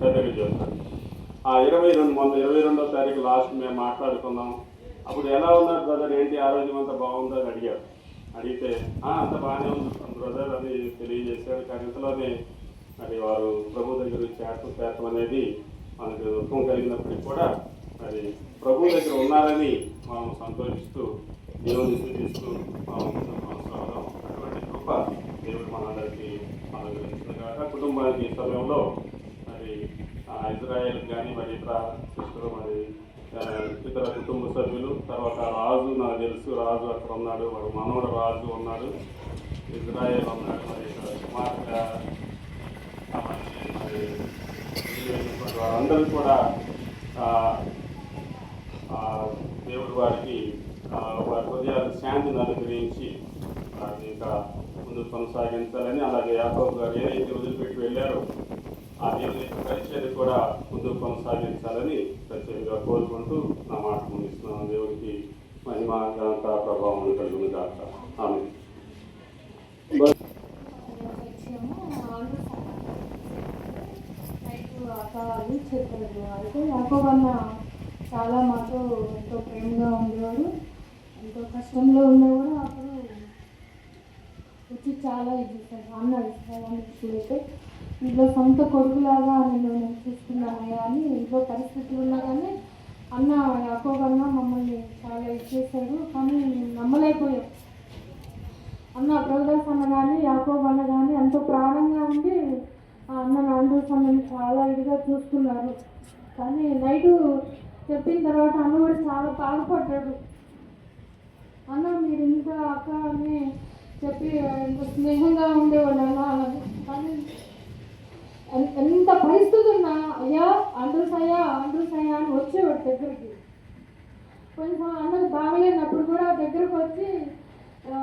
పెద్దగా చెప్తాను. 22 మొన్న 22వ తారీఖు లాస్ట్ మేము మాట్లాడుకున్నాం. అప్పుడు ఎలా ఉన్నారు బ్రదర్, ఏంటి ఆరోగ్యం అంతా బాగుందో అని అడిగారు. అడిగితే అంత బాగానే ఉంది బ్రదర్ అని తెలియజేశారు. కానీ ఇంతలోనే మరి వారు ప్రభు దగ్గర చేరటం అనేది మనకు దుఃఖం కలిగినప్పటికీ కూడా మరి ప్రభు దగ్గర ఉన్నారని మనం సంతోషిస్తూ దేవుని స్థుతిస్తూ అటువంటి కృప దేవుడు మనందరికీ అనుగ్రహించిన కుటుంబానికి ఈ సమయంలో మరి ఇజ్రాయేల్ కానీ మరి ఇతర సిస్టర్లు మరి ఇతర కుటుంబ సభ్యులు, తర్వాత రాజు, నాకు తెలుసు రాజు అక్కడ ఉన్నాడు, వాడు మనవడు రాజు ఉన్నాడు, ఇజ్రాయేల్ ఉన్నాడు, మరి ఇక్కడ కుమార్తె మరి వారందరూ కూడా దేవుడు వారికి వారి హృదయాలు శాంతిని అనుగ్రహించి వారిని ఇంకా ముందు కొనసాగించాలని, అలాగే యాకోబు గారు ఏదైతే వదిలిపెట్టి వెళ్ళారో ఆ దేవుని యొక్క పరిచయాన్ని కూడా ముందుకు కొనసాగించాలని ప్రత్యేకంగా కోరుకుంటూ నా మాట ముగిస్తున్నాను. దేవుడికి మహిమ ఘనత ప్రభావం కలుగును గాక. ఆమేన్. అయితే యాకోబన్న చాలా మాతో ఎంతో ప్రేమగా ఉండేవాడు. ఎంతో కష్టంలో ఉన్నా కూడా అప్పుడు వచ్చి చాలా ఇది అన్నాడు. అయితే ఇంట్లో సొంత కొడుకులాగా నేను చూసుకున్నాను కానీ ఇంట్లో పరిస్థితులు ఉన్నా కానీ అన్న యాకోబన్న మమ్మల్ని చాలా ఇచ్చేసాడు. కానీ నమ్మలేకపోయాం. అన్న ప్రభుదాస్ అన్న కానీ యాకోబన్న కానీ ఎంతో ప్రాణంగా ఉండి అన్న ఆండ్రూస్ అన్నని చాలా ఇదిగా చూసుకున్నారు. కానీ నైటు చెప్పిన తర్వాత అన్న కూడా చాలా బాధపడ్డాడు. అన్న మీరు ఇంత అక్క అని చెప్పి ఎంత స్నేహంగా ఉండేవాళ్ళు అలా అని. కానీ ఎంత పరిస్థితి ఉన్నా అయ్యా ఆండ్రూస్ అయ్యా అని వచ్చేవాడు దగ్గరికి. కొంచెం అన్నకు బాగలేనప్పుడు కూడా దగ్గరకు వచ్చి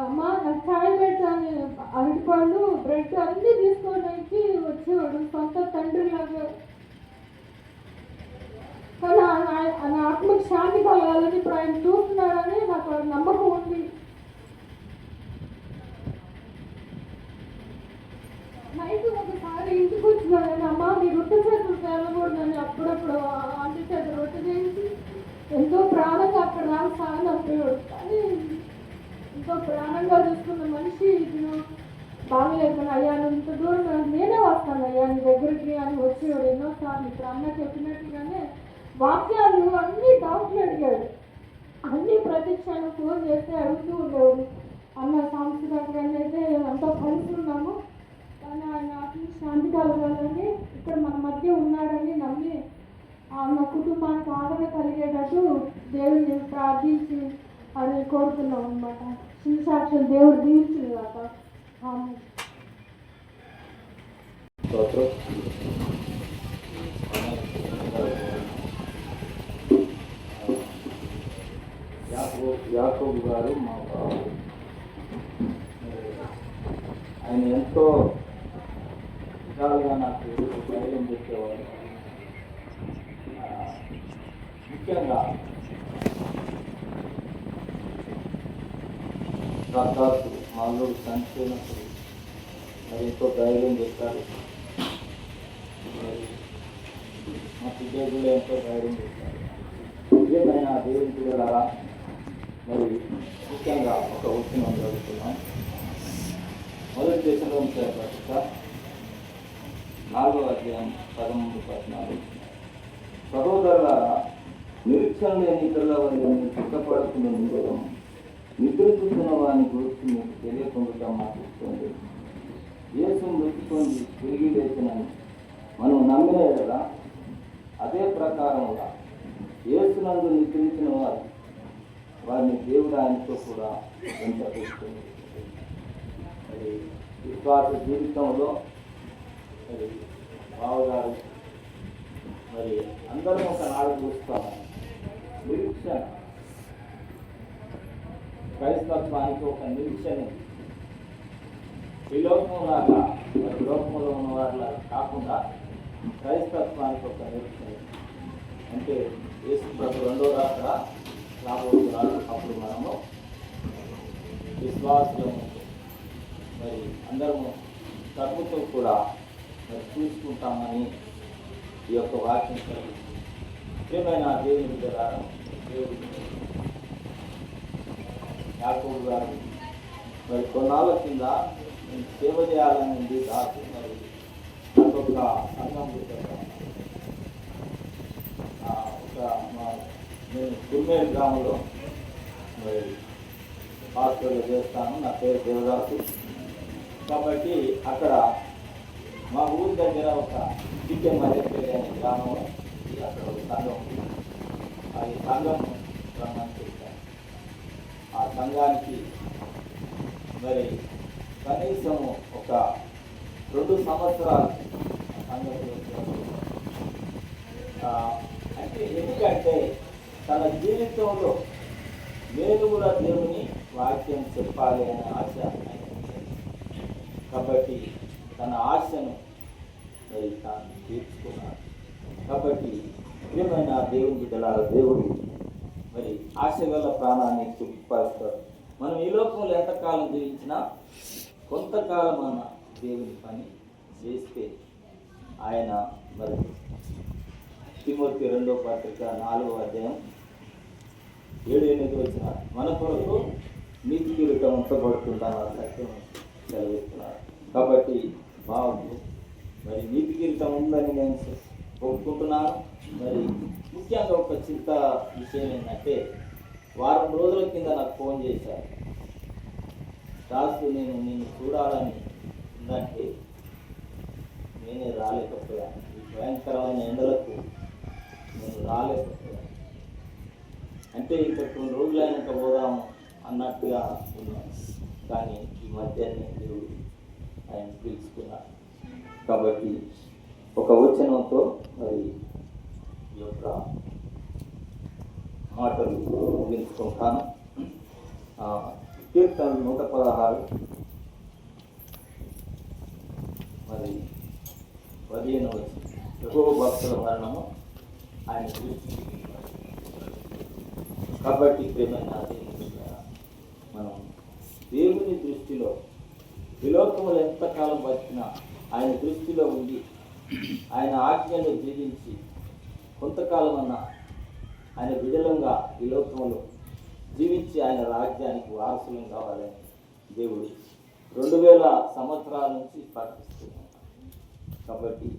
అమ్మా నాకు ఛాయ్ పెట్టాను, అరటిపళ్ళు బ్రెడ్ అన్నీ తీసుకోవడానికి వచ్చేవాడు సొంత తండ్రి లాగా. కానీ నా ఆత్మకు శాంతి కలగాలని ఇప్పుడు ఆయన చూస్తున్నాడని నాకు నమ్మకం ఉంది. నైట్ ఒకసారి ఇంటికి వచ్చినాను, అమ్మ మీ రొట్టె చేతులు తేలకూడదని అప్పుడప్పుడు ఆంటీ చేత రొట్టె చేసి ఎంతో ప్రాణంగా అక్కడ రాని సాగని వచ్చేవాడు. కానీ ఎంతో ప్రాణంగా చూసుకున్న మనిషి నేను బాగలేకపోయినా అయ్యా ఇంత దూరం నేనే వస్తాను అయ్యా నీ దగ్గరికి అని వచ్చేవాడు ఎన్నోసార్లు. ఇప్పుడు అన్న చెప్పినట్టుగానే వాక్యాలు అన్నీ డౌట్లు అడిగాడు. అన్నీ ప్రతిక్షణం ఫోన్ చేస్తే అడుగుతూ ఉండేవాడు. అన్న సాంస్కృతికంగా అయితే అంతా కలిసి ఉన్నాము, కానీ ఆయన ఆత్మీయ శాంతి కలగాలని ఇక్కడ మన మధ్య ఉన్నాడని నమ్మి నా కుటుంబానికి ఆదరణ కలిగేటట్టు దేవుడిని ప్రార్థించి అది కోరుతున్నాం అనమాట. శివసాక్షులు దేవుడు దీవించింది కాక. యాకోబు గారు మా బాబు. ఆయన ఎంతో విధాలుగా నాకు ధైర్యం చెప్పేవాడు. ముఖ్యంగా రద్దాసు మాలో చనిపోయినప్పుడు మరి ఎంతో ధైర్యం చెప్పారు. మరి మా పిల్లలు ఎంతో ధైర్యం చెప్పారు. ఏమైనా దేవుని పిల్లలారా, మరి ముఖ్యంగా ఒక ఉద్యమం జరుగుతున్నాం. మొదటి దేశంలో పత్రిక 4వ అధ్యాయం 13-14. సహోదరులారా, నిరీక్షణ లేని ఇతరుల వల్ల సిద్ధపడకుండా ఉండడం, నిద్రిస్తున్న వారిని గురించి మీకు తెలియకుండా మాట్లాడుతుంది. యేసును వెతుకొని తిరిగి లేచినని మనం నమ్మిన కదా, అదే ప్రకారంగా యేసునందు నిద్రించిన వారిని దేవుడు ఆయనతో కూడా వెంటబెట్టుతుంది. మరి విశ్వాస జీవితంలో మరి బావగారు మరి అందరం ఒక నాడు చూస్తాము. నిరీక్షణ క్రైస్తత్వానికి ఒక నిరీక్షణ. ఈ లోకంలాగా మరి లోకంలో ఉన్న వారిలాగా కాకుండా క్రైస్తత్వానికి ఒక నిరీక్షణ. అంటే యేసు ప్రభు రెండో రాత్ర రాబోతున్నాడు. అప్పుడు మనము విశ్వాసము మరి అందరము తగ్గుతూ కూడా మరి చూసుకుంటామని ఈ యొక్క వాక్యం కలిగింది. ప్రియమైన దేవుని బిడ్డలారా, దేవుడు యాకోబు గారు మరి కొన్నాళ్ళ కింద నేను సేవ చేయాలని ఉంది దాటి మరి నాకు ఒక సంఘం పెట్టాను. నేను గుర్మేరు గ్రామంలో మరి హాస్టల్లో చేస్తాను. నా పేరు దేవదాసు. కాబట్టి అక్కడ మా ఊరి దగ్గర ఒక డికే మరేపల్లి అనే గ్రామంలో అక్కడ ఒక సంఘం ఉంది. అది సంఘం రమ్మని చెప్పాను. ఆ సంఘానికి మరి కనీసం ఒక 2 సంవత్సరాలు సంఘంలో అంటే ఎందుకంటే తన జీవితంలో నేను కూడా దేవుని వాక్యం చెప్పాలి అనే ఆశ కాబట్టి తన ఆశను మరి తాను తీర్చుకున్నాడు. కాబట్టి ప్రియమైన దేవుని బిడ్డలార, దేవుడు మరి ఆశ గల ప్రాణాన్ని చూపిస్తాడు. మనం ఈ లోకంలో ఎంతకాలం జీవించినా కొంతకాలం అన్న దేవుని పని చేస్తే ఆయన మరి తిమోతి 2వ పత్రిక 4వ అధ్యాయం 7-8 వచ్చిన మన కొరకు నీతి కిరీటం ఉంచబడుతుందని సత్యం సెలవిస్తున్నారు. కాబట్టి బాబు మరి నీతి కిరీటం ఉందని నేను ఒప్పుకుంటున్నాను. మరి ముఖ్యంగా ఒక చింత విషయం ఏంటంటే, వారం రోజుల కింద నాకు ఫోన్ చేశారు. దాసు నేను చూడాలని ఉందంటే నేనే రాలేకపోయాను. ఈ భయంకరమైన ఎండలకు నేను రాలేకపోయాను. అంటే ఇంకా 2 రోజులైనాక పోదాము అన్నట్టుగా ఉన్నాను. కానీ ఈ మధ్యాహ్నం దేవుడు ఆయన పిలుచుకున్నాడు. కాబట్టి ఒక వచనంతో మరి ఈ యొక్క మాటలు ముగించుకుంటాను. కీర్తన 116 మరి 15వ వచనం. యెహోవా భక్తుల మరణము ఆయన దృష్టికి. కాబట్టి ప్రేమైన మనం దేవుని దృష్టిలో ఈ లోకంలో ఎంతకాలం బతికినా ఆయన దృష్టిలో ఉండి ఆయన ఆజ్ఞలు జీవించి కొంతకాలం అన్నా ఆయన విడలంగా ఈ లోకంలో జీవించి ఆయన రాజ్యానికి వారసులం కావాలని దేవుడు 2000 సంవత్సరాల నుంచి ప్రకటిస్తున్నాడు. కాబట్టి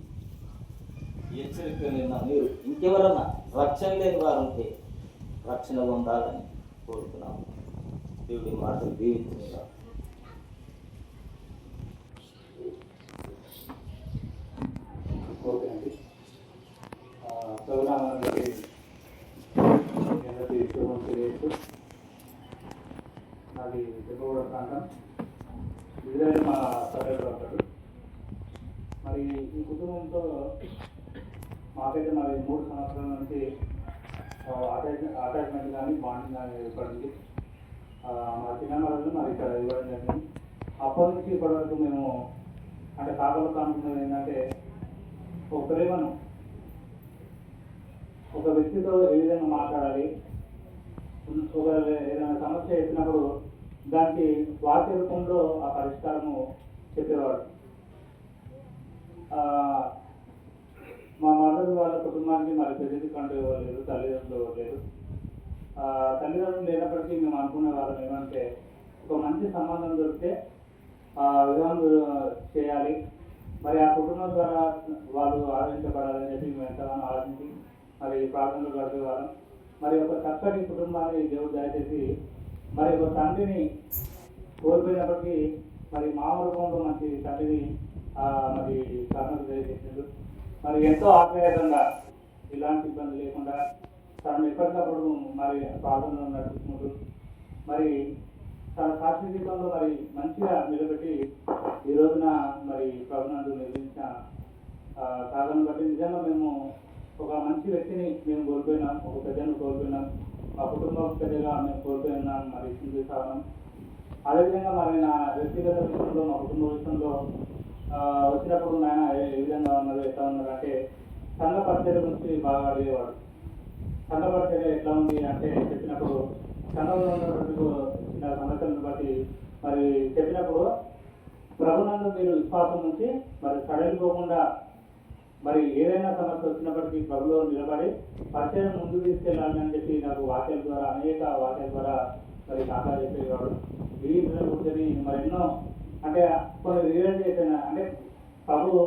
హెచ్చరిక మీరు ఇంకెవరన్నా రక్షణ లేని వారు ఉంటే రక్షణ పొందాలని కోరుతున్నాము. దేవుడి మాటలు దీవించినగా. ఓకే అండి. ప్రభునామానికి తెలియజేస్తూ నాది దిగువ ప్రాంతం ఇజ్రాయెల్ మా సభ్యులు ఉంటాడు. మరి ఈ కుటుంబంతో మాకైతే మరి 3 సంవత్సరాల నుంచి అటాచ్మెంట్ కానీ బాండింగ్ కానీ ఏర్పడింది. మా చిన్నమ్మలు మరి ఇక్కడ ఇవ్వడం జరిగింది. అప్పటి నుంచి ఇప్పటివరకు మేము అంటే కాకలు అనుకున్నది ఏంటంటే ఒక ప్రేమను ఒక వ్యక్తితో ఏ విధంగా మాట్లాడాలి, ఒక ఏదైనా సమస్య చెప్పినప్పుడు దానికి వాక్య రూపంలో ఆ పరిష్కారము చెప్పేవాడు. మా మదర్ వాళ్ళ కుటుంబానికి మరి పెద్దది కంటూ ఇవ్వలేదు, తల్లిదండ్రులు ఇవ్వలేదు. తల్లిదండ్రులు లేనప్పటికీ మేము అనుకునే వాళ్ళం ఏమంటే ఒక మంచి సంబంధం దొరికితే విధానం చేయాలి, మరి ఆ కుటుంబం ద్వారా వాళ్ళు ఆదరించబడాలని చెప్పి మేము ఎంతగానో ఆలోచించి మరి ప్రార్థనలు గడిపేవాళ్ళం. మరి ఒక చక్కటి కుటుంబాన్ని దేవుడు దయచేసి మరి ఒక తండ్రిని కోల్పోయినప్పటికీ మరి మామ రూపంలో మంచి తండ్రిని మరి కర్ణకు దయచేసాడు. మరి ఎంతో ఆప్యాయంగా ఇలాంటి ఇబ్బంది లేకుండా తను ఎప్పటికప్పుడు మరి ప్రార్థనలు నడుపుకుంటూ మరి తన సాక్షి జీవితంలో మరి మంచిగా నిలబెట్టి ఈ రోజున మరి ప్రభునందు నిర్వహించిన సాధనను బట్టి నిజంగా మేము ఒక మంచి వ్యక్తిని మేము కోల్పోయినాం, ఒక పెద్దను కోల్పోయినాం, మా కుటుంబ పెద్దగా మేము కోల్పోయినాం. మరి చింతిస్తాం. అదేవిధంగా మరి నా వ్యక్తిగత విషయంలో మా కుటుంబ విషయంలో వచ్చినప్పుడు నాయన ఏ విధంగా ఉన్నారు, ఎట్లా ఉన్నారు అంటే సంఘ పరిచర్య గురించి బాగా అడిగేవాడు. సంఘ పరిచర్య ఎట్లా ఉంది అంటే చెప్పినప్పుడు సంఘంలో ఉన్నటువంటి చిన్న సమస్యలను బట్టి మరి చెప్పినప్పుడు ప్రభునందు మీరు విశ్వాసం నుంచి మరి సడలిపోకుండా మరి ఏదైనా సమస్య వచ్చినప్పటికీ ప్రభులో నిలబడి పరిచయం ముందుకు తీసుకెళ్ళాలి అని చెప్పి నాకు వాక్యాల ద్వారా అనేక వాక్యాల ద్వారా మరి కాకా చెప్పేవాడు. గిరీశ్వరం కూర్చొని మరి ఎన్నో అంటే కొన్ని రియలైజేషన్ అంటే ప్రభు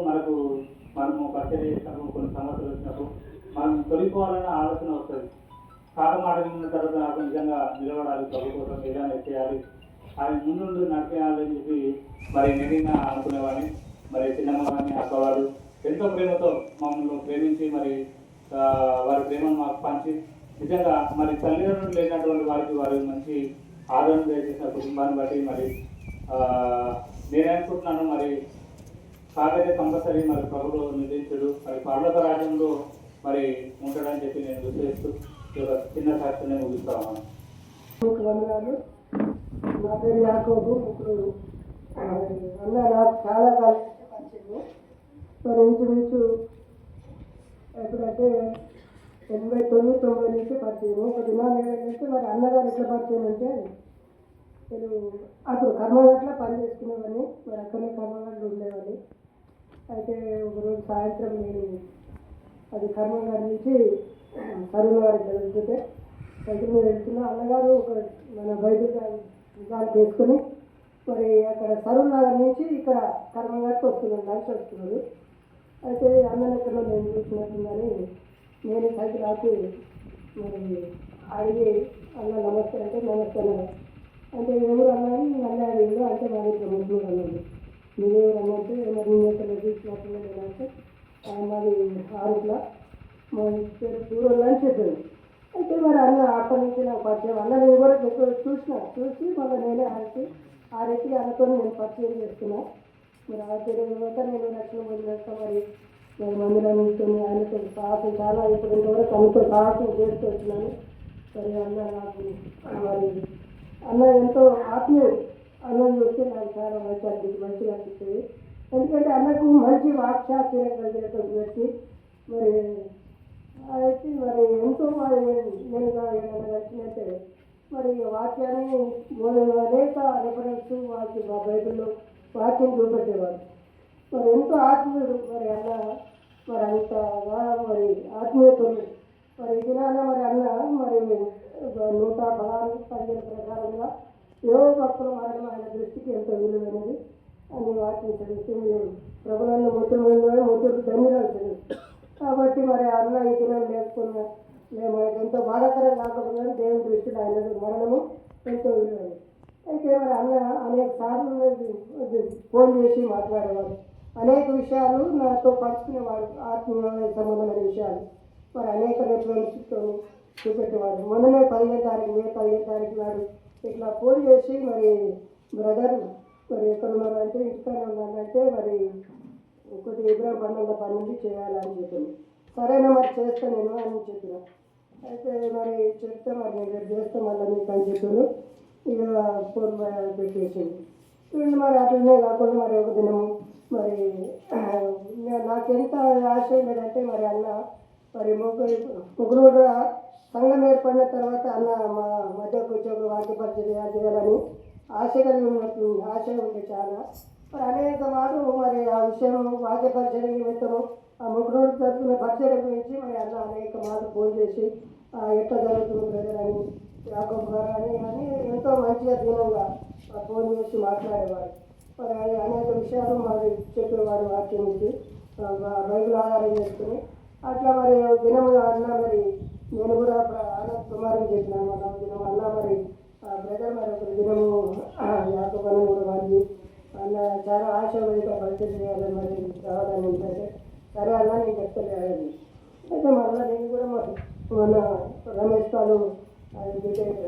మనము పరిచయం చేసినప్పుడు కొన్ని సమస్యలు వచ్చినప్పుడు మనం తొలిపోవాలన్న ఆలోచన వస్తుంది. కాక మాట విన్న తర్వాత నాకు నిజంగా నిలబడాలి, ప్రభు కోసం ఏదైనా చేయాలి, ఆయన ముందు నడిపేయాలి అని చెప్పి మరి నిజంగా అనుకునేవాడిని. మరి చిన్నమ్మ కానీ అక్కవారు ఎంతో ప్రేమతో మమ్మల్ని ప్రేమించి మరి వారి ప్రేమను మాకు పంచి నిజంగా మరి తల్లిదండ్రులు లేనటువంటి వారికి వారు మంచి ఆదరణ చేసిన కుటుంబాన్ని బట్టి మరి నేను అనుకుంటున్నాను మరి కాకైతే కంపల్సరీ మరి ప్రభుడు నిర్దేశించడు మరి పర్లోక రాజ్యంలో మరి ఉంటాడని చెప్పి నేను విశ్వసిస్తూ చిన్న సాక్షిని ముగిస్తాను. వందనాలు. నా పేరు యాకోబు. ఇప్పుడు అన్న నాకు చాలా కాలం పరిచయం. మరి ఇంచుమించు ఎప్పుడంటే 89-90 నుంచి పరిచయం. ఒక దినాలు ఏంటంటే మరి అన్నగారు ఎట్లా పరిచయం అంటే నేను అప్పుడు కర్మగట్ల పని చేసుకునేవాడిని. మరి అక్కడనే కర్మగట్లు ఉండేవాడిని. అయితే ఒకరోజు సాయంత్రం నేను అది కర్మగారి నుంచి కరుణ గారికి వెళ్తుంటే సైకిల్ మీద వెళ్తున్నా. అన్నగారు ఒక మన బైబిల్ దానికి వేసుకొని మరి అక్కడ సరూర్ నగర్ నుంచి ఇక్కడ కర్మగారికి వస్తున్నాడు, నడిచి వస్తున్నాడు. అయితే అన్నని ఎక్కడో నేను చూసినట్టుందని నేను సైకిల్ ఆపి మరి అడిగి అన్న నమస్తే అంటే నమస్తే అన్నాడు. అంటే ఎవరు అన్నాను నన్ను అడిగిండు. అంటే మరి ఇక్కడ ముగ్గురు అన్నాడు. నువ్వెవరు అన్నంటే మరి నేను ఎక్కడ చూసినట్టుగా నేనంటే మాది ఆరుట్లా మా పేరు పూర్వం అని చెప్పాను. అయితే మరి అన్న అప్పటి నుంచి నాకు పరిచయం. అన్న నేను కూడా చూసి మళ్ళీ నేనే ఆ రీతికి అన్నతో నేను పరిచయం చేస్తున్నా. మరి ఆ తర్వాత నేను రక్షణ పొందినాక మరి మందిరానికి ఆయనతో సాహసం చాలా ఇప్పుడు ఇంతవరకు అన్నతో సాహసం చేస్తూ వచ్చినాను. మరి అన్న నాకు మరి అన్న ఎంతో ఆత్మీయుడు. అన్నం చూస్తే నాకు చాలా మంచిగా అనిపిస్తుంది. ఎందుకంటే అన్నకు మంచి వాక్చాతుర్యం కలిగినటువంటి వ్యక్తి. మరి అయితే మరి ఎంతో మరి నేను నచ్చినట్టే మరి వాక్యాన్ని అనేక రెఫరెన్స్ వాకి మా బైబిల్లో వాక్యం చూపెట్టేవాడు. మరి ఎంతో ఆత్మీయుడు. మరి అన్న మరి అంతగా మరి ఆత్మీయత మరి దినాన మరి అన్న మరి 116 ప్రకారంగా ఏవో భక్తుల మరణం ఆయన దృష్టికి ఎంతో విలువైనది అని వాక్యం చదివితే మీరు ప్రభులను మొత్తం ధన్యురాలు చదివిస్తాం. కాబట్టి మరి అన్న ఈ దినం లేకున్నా మేము ఎంతో బాధాకరం కాకపోయినా దేవుని దృష్టిలో ఆయన మరణము ఎంతో విలువైనది. అయితే మరి అన్న అనేక సార్లు ఫోన్ చేసి మాట్లాడేవాడు. అనేక విషయాలు నాతో పంచుకునేవాడు. ఆత్మీయ సంబంధమైన విషయాలు మరి అనేక రెఫరెన్స్తో చూపెట్టేవాడు. మొన్ననే 15వ తారీఖు మే 15వ తారీఖు నాడు ఇట్లా ఫోన్ చేసి మరి బ్రదర్ మరి ఎక్కడున్నారు అంటే ఇంటికానే ఉన్నానంటే మరి ఇంకోటి ఇబ్రాహిం పండుగ పని ఉంది చేయాలని చెప్పింది. సరేనా మరి చేస్తాను నేను అని చెప్పిన. అయితే మరి చెప్తే మరి నేను రేపు చేస్తాను మళ్ళీ మీకు అని చెప్పాను. ఇక ఫోన్ పెట్టేసింది. చూడండి మరి అట్లనే కాకుండా మరి ఒక దినము మరి నాకెంత ఆశ లేదంటే మరి అన్న మరి ముగ్గురు సంఘం ఏర్పడిన తర్వాత అన్న మా మధ్యకు వచ్చి ఒక వాక్యపరిచయం చేయాలని ఆశ కలిగి ఉన్నట్టు ఆశ ఉంది చాలా. మరి అనేక మాటలు మరి ఆ విషయం వాక్యపరిచయం నిమిత్తము ఆ ముగ్గురు జరుగుతున్న పరిచయం గురించి మరి అన్న అనేక మాటలు ఫోన్ చేసి ఎట్లా జరుగుతుంది బ్రదర్ అని యాకోబు గారు అని ఎంతో మంచిగా దీనంగా ఫోన్ చేసి మాట్లాడేవారు. మరి అనేక విషయాలు మరి చెప్పేవారు వాక్యం నుంచి బైబిల్ ఆధారం చేసుకుని. అట్లా మరి దినం అన్న మరి నేను కూడా ఆనంద్ కుమార్ని చెప్పినాను. మన దినం అన్న మరి బ్రదర్ మరి ఒక దినము యాకోబు కూడా వారికి అన్న చాలా ఆశ పరిచయం చేయాలని మరి రావాలని ఏంటంటే సరే అన్న నేను చెప్తలేదని. అయితే మళ్ళీ నేను కూడా మరి మన రమేష్ గారు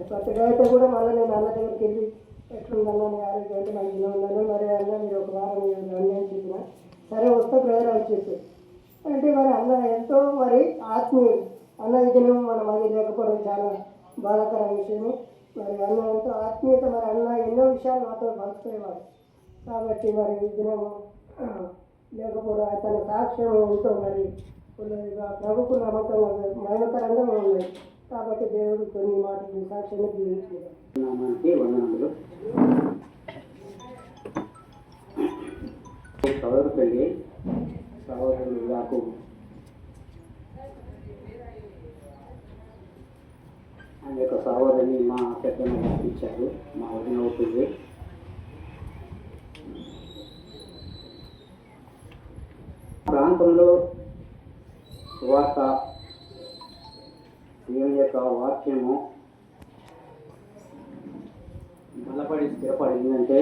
ప్రతిగా అయితే కూడా మళ్ళీ నేను అన్న దగ్గరికి వెళ్ళి ఎట్లుందన్నా నేను ఆరోగ్యం అంటే మంచిగా ఉన్నాను మరి అన్న మీరు ఒక వారం రండి అని చెప్పిన. సరే వస్తే బ్రదర్ అని చెప్పి అంటే మరి అన్న ఎంతో మరి ఆత్మీయుడు. అన్న ఈ దినం మనం అది లేకపోవడం చాలా బాధాకర విషయము. మరి అన్న ఎంతో ఆత్మీయత. మరి అన్న ఎన్నో విషయాలు నాతో పంచుకునేవాడు. కాబట్టి మరి ఈ దినం లేకపోవడం తన సాక్ష్యం ఎంతో మరి ప్రభుకు నమ్మకంగా మహిమకరంగా ఉన్నాయి. కాబట్టి దేవుడు కొన్ని మాటలు సాక్ష్యంగా జీవించుకుంటాం. నామానికి వందనములు. చదువుకెళ్ళి సహోదరులు యాకోబు ఆయన యొక్క సహోదరిని మా పెద్దమ్మ ఇచ్చారు. మా వదిన అవుతుంది. ప్రాంతంలో సువార్త దేవుని యొక్క వాక్యము బలపడి స్థిరపడిందంటే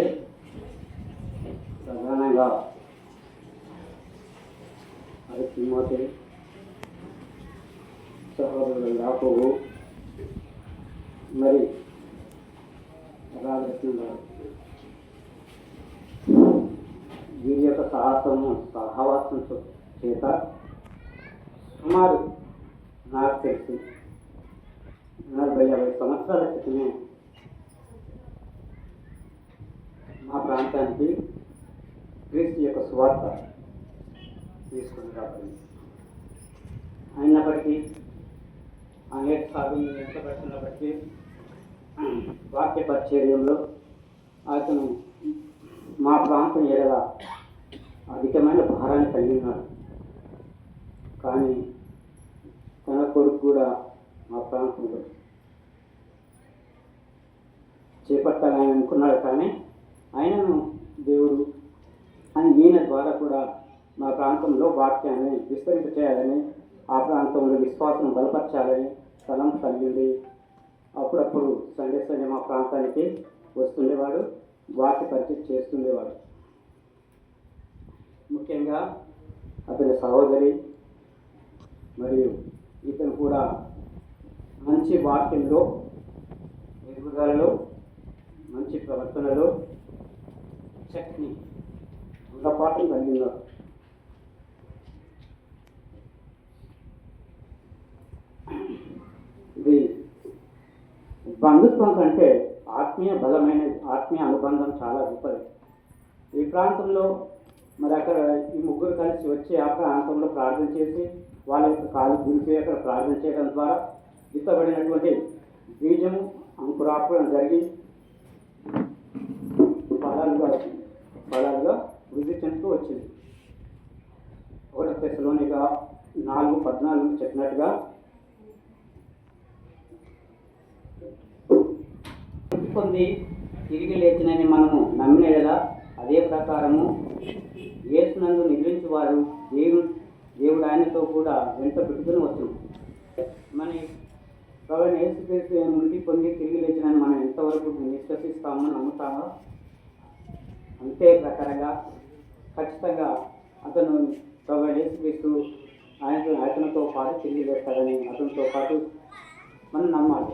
ప్రధానంగా అది తిమోతి, సహోదరుడు యాకోబు, మరి రాజరత్నం గారు వీరి యొక్క సహవాసం చేత సుమారు నాకు తెలిసి 40-50 సంవత్సరాల క్రితమే మా ప్రాంతానికి క్రీస్తు యొక్క సువార్త తీసుకుని రాబడింది. అయినప్పటికీ అనేక సాధన ఎంత పెడుతున్నప్పటికీ వాక్య పరిచర్యంలో అతను మా ప్రాంతం ఎడల అధికమైన భారాన్ని కలిగి ఉన్నాడు. కానీ తన కొడుకు కూడా మా ప్రాంతంలో చేపట్టాలని అనుకున్నాడు. కానీ ఆయనను దేవుడు ఈయన ద్వారా కూడా మా ప్రాంతంలో వాక్యాన్ని విస్తరింప చేయాలని, ఆ ప్రాంతంలో విశ్వాసం బలపరచాలని స్థలం కలిగింది. అప్పుడప్పుడు సండే మా ప్రాంతానికి వస్తుండేవాడు, వాక్య పరిచయం చేస్తుండేవాడు. ముఖ్యంగా అతని సహోదరి మరియు ఇతను కూడా మంచి వాక్యంలో, ఎదుగుదలలో, మంచి ప్రవర్తనలో చక్కని గుణపాఠం కలిగి ఉన్నారు. ఇది బంధుత్వం కంటే ఆత్మీయ అనుబంధం చాలా గొప్పది. ఈ ప్రాంతంలో మరి అక్కడ ఈ ముగ్గురు కలిసి వచ్చి ఆ ప్రాంతంలో ప్రార్థన చేసి వాళ్ళ యొక్క కాలు గురిపి అక్కడ ప్రార్థన చేయడం ద్వారా విత్తబడినటువంటి బీజము అంకురార్పణ జరిగి ఫలాలుగా వృద్ధి చెందుతూ వచ్చింది. 1 తెస్సలోనిక 4:14 చెప్పినట్టుగా పొంది తిరిగి లేచినని మనము నమ్మిన కదా, అదే ప్రకారము యేసునందు నిద్రించు వారు దేవుడు ఆయనతో కూడా వెంట పెట్టుకుని వచ్చాము. మన ప్రభు యేసుక్రీస్తు మృతి పొంది తిరిగి లేచినని మనం ఎంతవరకు విశ్వసిస్తామో నమ్ముతామో అంతే ప్రకారంగా ఖచ్చితంగా అతను ప్రభు యేసుక్రీస్తు అతనితో పాటు తిరిగి లేస్తాడని, అతనితో పాటు మనం నమ్మాలి.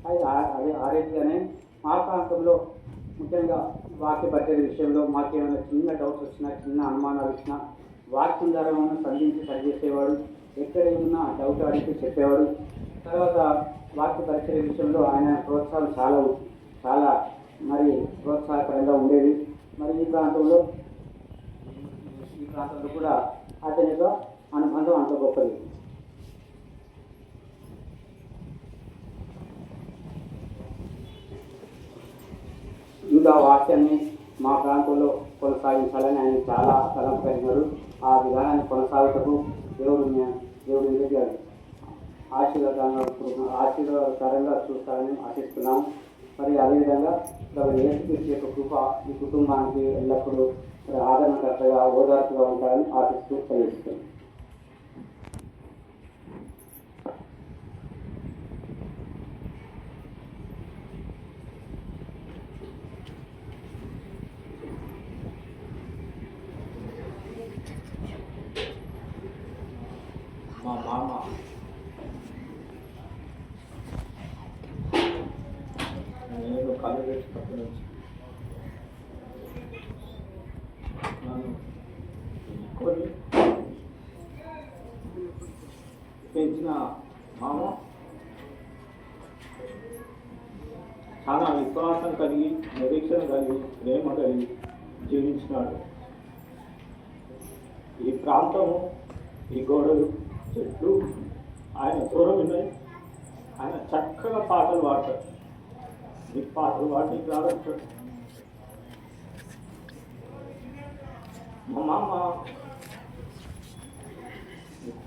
అది ఆ రీతిగానే మా ప్రాంతంలో ముఖ్యంగా వాక్య పరిచర్య విషయంలో మాకేమైనా చిన్న డౌట్స్ వచ్చినా, చిన్న అనుమానాలు వచ్చినా వాక్యం ద్వారా మనం సంధించి సరిచేసేవాడు. ఎక్కడ ఏమన్నా డౌట్ అడిగితే చెప్పేవాడు. తర్వాత వాక్య పరిచర్య విషయంలో ఆయన ప్రోత్సాహం చాలా మరి ప్రోత్సాహకరంగా ఉండేది. మరి ఈ ప్రాంతంలో కూడా అతని యొక్క అనుబంధం అంత గొప్పది. ఇంకా వాక్యాన్ని మా ప్రాంతంలో కొనసాగించాలని ఆయన చాలా స్థలం కలిగినారు. ఆ విధానాన్ని కొనసాగుటకు దేవుడు ఎదుగారు ఆశీర్వాదకరంగా చూస్తారని ఆశిస్తున్నాము. మరి అదేవిధంగా యేసుక్రీస్తు యొక్క కృప ఈ కుటుంబానికి ఎల్లప్పుడూ ఆదరణకర్తగా, ఓదార్పుగా ఉంటారని ఆశిస్తూ తెలియజేస్తున్నాను. మా మామ నేను కళ్ళు తెచ్చినప్పటి నుంచి నన్ను కొని పెంచిన మామ చాలా విశ్వాసం కలిగి, నిరీక్షణ కలిగి, ప్రేమ కలిగి జీవించినాడు. ఈ ప్రాంతము, ఈ గోడలు, చెట్లు ఆయన దూరం ఉన్నాయి. ఆయన చక్కగా పాటలు పాడతాడు. ఈ పాటలు పాడి రాదంటాడు. మా మామ